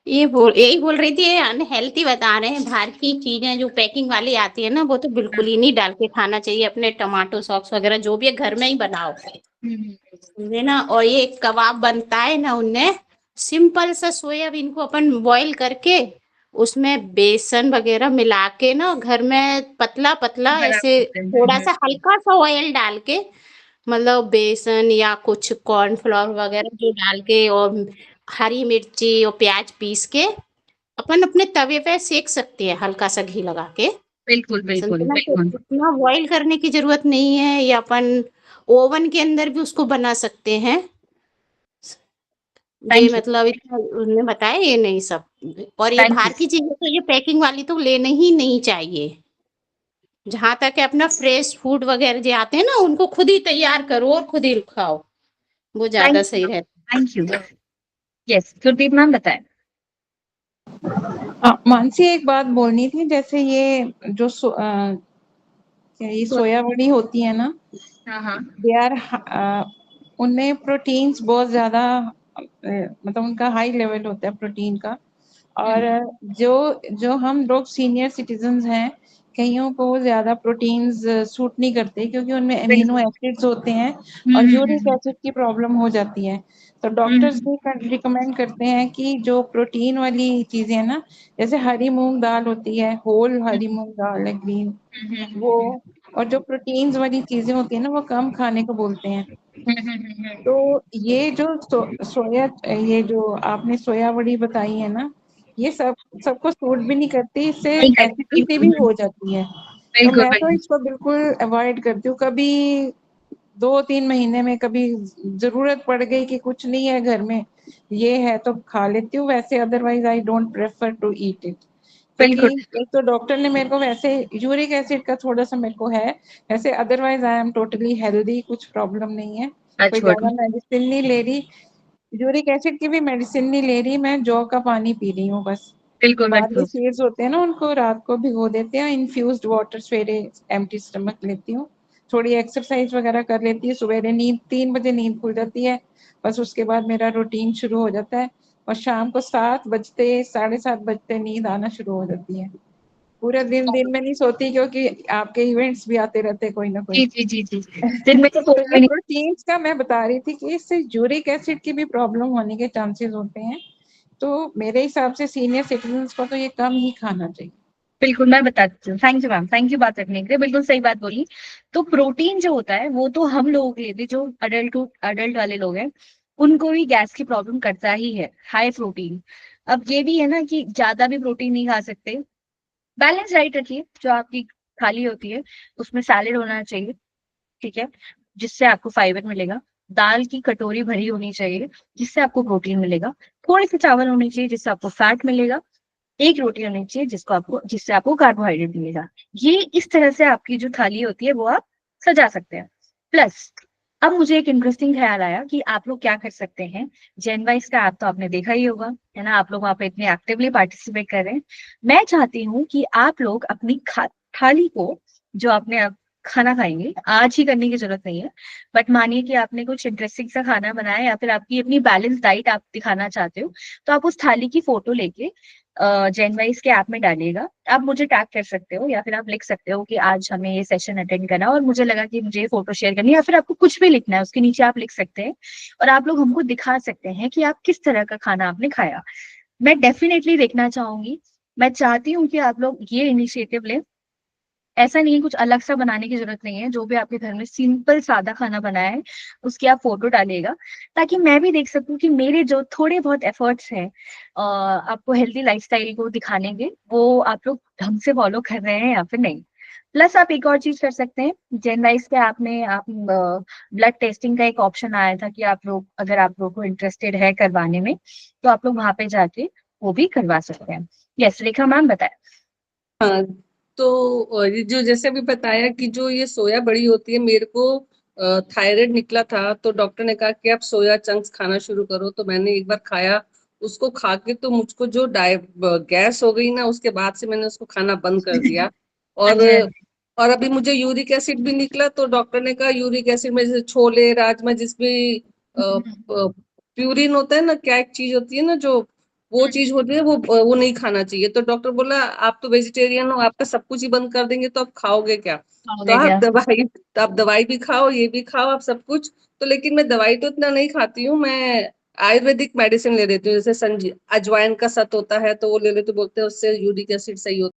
यही बोल रही थी, ये अनहेल्थी बता रहे हैं। बाहर की चीजें जो पैकिंग वाली आती है ना, वो तो बिल्कुल ही नहीं डाल के खाना चाहिए। अपने टमाटो सॉस वगैरह जो भी है घर में ही बनाओ, समझे ना। और ये कबाब बनता है ना, उनने सिंपल सा सोयाबीन को अपन बॉईल करके उसमें बेसन वगैरह मिला के ना, घर में पतला पतला ऐसे थोड़ा सा हल्का सा ऑयल डाल के, मतलब बेसन या कुछ कॉर्नफ्लोर वगैरह जो डाल के, और हरी मिर्ची और प्याज पीस के अपन अपने तवे पे सेक सकते हैं, हल्का सा घी लगा के। बिल्कुल बिल्कुल बिल्कुल। इतना बॉईल करने की जरूरत नहीं है, या अपन ओवन के अंदर भी उसको बना सकते हैं। ये मतलब इतना उन्होंने बताया, ये नहीं सब। और ये बाहर की चीजें तो ये पैकिंग वाली तो लेने ही नहीं चाहिए। जहाँ तक है अपना फ्रेश फूड वगैरह जो आते हैं ना, उनको खुद ही तैयार करो और खुद ही खाओ, वो ज्यादा सही रहता thank you. Yes, Gurdeep ma'am बताएं। मानसी एक बात बोलनी थी, जैसे ये जो ये सोया बड़ी होती है ना, हाँ हाँ। दे आर उनमें प्रोटीन्स बहुत ज्यादा मतलब उनका हाई लेवल होता है प्रोटीन का। और जो जो हम लोग सीनियर सिटीजन्स हैं, कईयों को ज्यादा प्रोटीन्स सूट नहीं करते, क्योंकि उनमें अमीनो एसिड्स होते हैं और यूरिक एसिड की प्रॉब्लम हो जाती है। तो डॉक्टर्स भी रिकमेंड करते हैं कि जो प्रोटीन वाली चीजें हैं ना, जैसे हरी मूंग दाल होती है, होल हरी मूंग दाल है ग्रीन, वो, और जो प्रोटीन्स वाली चीजें होती है ना, वो कम खाने को बोलते हैं। तो ये जो सोया, ये जो आपने सोया बड़ी बताई है ना, ये सबको सूट भी नहीं करती, इससे नहीं करती, एसिडिटी भी हो जाती है। तो बिल्कुल मैं तो बिल्कुल। इसको बिल्कुल अवॉइड करती हूँ। कभी 2-3 महीने में कभी जरूरत पड़ गई कि कुछ नहीं है घर में, ये है तो खा लेती हूँ, वैसे otherwise I don't prefer to eat it. क्योंकि बिल्कुल एक तो डॉक्टर ने मेरे को वैसे यूरिक एसिड का थोड़ा सा मेरे को है, वैसे otherwise I am totally healthy, कुछ प्रॉब्लम नहीं है, कोई अच्छा ज्यादा मेडिसिन नहीं ले रही, यूरिक एसिड की भी मेडिसिन नहीं ले रही, मैं जौ का पानी पी रही हूँ बस। बिल्कुल बार्ली बिल्कुल। सीड्स होते हैं ना, उनको रात को भिगो देते हैं, इन्फ्यूज्ड वाटर सवेरे एम्प्टी स्टमक लेती हूँ, थोड़ी एक्सरसाइज वगैरह कर लेती है, सवेरे नींद 3 बजे नींद खुल जाती है, बस उसके बाद मेरा रूटीन शुरू हो जाता है, और शाम को 7 बजते 7:30 बजते नींद आना शुरू हो जाती है। पूरे दिन में नहीं सोती, क्योंकि आपके इवेंट्स भी आते रहते हैं कोई ना कोई। जी जी जी जी जी। दिन में तो तो सोचते ये नहीं। प्रोटीन्स का मैं बता रही थी कि इससे यूरिक एसिड की भी प्रॉब्लम होने के चांसेस होते हैं, तो मेरे हिसाब से सीनियर सिटीजन्स को तो ये कम ही खाना चाहिए। बिल्कुल मैं बताती हूँ। Thank you ma'am, thank you बात रखने के लिए, बिल्कुल सही बात बोली। तो प्रोटीन जो होता है वो तो हम लोगों के लिए भी, जो अडल्ट वाले लोग हैं, उनको भी गैस की प्रॉब्लम करता ही है हाई प्रोटीन। अब ये भी है ना कि ज्यादा भी प्रोटीन नहीं खा सकते, बैलेंस डाइट रखिए। जो आपकी थाली होती है उसमें सैलेड होना चाहिए, ठीक है, जिससे आपको फाइबर मिलेगा। दाल की कटोरी भरी होनी चाहिए, जिससे आपको प्रोटीन मिलेगा। थोड़े से चावल होने चाहिए, जिससे आपको फैट मिलेगा। एक रोटी होनी चाहिए जिससे आपको कार्बोहाइड्रेट मिलेगा। ये इस तरह से आपकी जो थाली होती है वो आप सजा सकते हैं। प्लस अब मुझे एक इंटरेस्टिंग ख्याल आया कि आप लोग क्या कर सकते हैं। जेनवाइज का ऐप तो आपने देखा ही होगा, है ना, आप लोग वहां पे इतने एक्टिवली पार्टिसिपेट कर रहे हैं। मैं चाहती हूँ कि आप लोग अपनी थाली को, जो आपने अब खाना खाएंगे, आज ही करने की जरूरत नहीं है, बट मानिए कि आपने कुछ इंटरेस्टिंग सा खाना बनाया या फिर आपकी अपनी बैलेंस डाइट आप दिखाना चाहते हो, तो आप उस थाली की फोटो लेके जेनवाइज के ऐप में डालिएगा। आप मुझे टैग कर सकते हो या फिर आप लिख सकते हो कि आज हमें ये सेशन अटेंड करना है और मुझे लगा कि मुझे ये फोटो शेयर करनी है, या फिर आपको कुछ भी लिखना है उसके नीचे आप लिख सकते हैं, और आप लोग हमको दिखा सकते हैं कि आप किस तरह का खाना आपने खाया। मैं डेफिनेटली देखना चाहूंगी। मैं चाहती हूँ कि आप लोग ये इनिशिएटिव लें। ऐसा नहीं है, कुछ अलग सा बनाने की जरूरत नहीं है, जो भी आपके घर में सिंपल सादा खाना बनाया है उसकी आप फोटो डालिएगा, ताकि मैं भी देख सकूं कि मेरे जो थोड़े बहुत एफर्ट्स हैं आपको हेल्दी लाइफस्टाइल को दिखाने के, वो आप लोग ढंग से फॉलो कर रहे हैं या फिर नहीं। प्लस आप एक और चीज कर सकते हैं, जेनवाइज के ऐप में आप ब्लड टेस्टिंग का एक ऑप्शन आया था कि आप लोग, अगर आप लोग को इंटरेस्टेड है करवाने में, तो आप लोग वहां पे जाके वो भी करवा सकते हैं। यस रेखा मैम बताएं। हाँ, तो ये जो जैसे अभी बताया कि जो ये सोया बड़ी होती है, मेरे को थायराइड निकला था, तो डॉक्टर ने कहा कि आप सोया चंक्स खाना शुरू करो। तो मैंने एक बार खाया, उसको खा के तो मुझको जो गैस हो गई ना, उसके बाद से मैंने उसको खाना बंद कर दिया। हाँ और जी हाँ जी। और अभी मुझे यूरिक एसिड भी निकला, तो डॉक्टर ने कहा यूरिक एसिड में जैसे छोले राजमा जिसमें प्यूरिन होता है ना, क्या एक चीज होती है ना, जो वो चीज होती है, वो नहीं खाना चाहिए। तो डॉक्टर बोला आप तो वेजिटेरियन हो, आपका सब कुछ ही बंद कर देंगे तो आप खाओगे क्या? हो तो गया। आप दवाई भी खाओ, ये भी खाओ, आप सब कुछ। तो लेकिन मैं दवाई तो इतना नहीं खाती हूँ, मैं आयुर्वेदिक मेडिसिन ले लेती हूँ, जैसे अजवाइन का सत होता है, तो वो ले लेते, बोलते हैं उससे यूरिक एसिड सही होता है।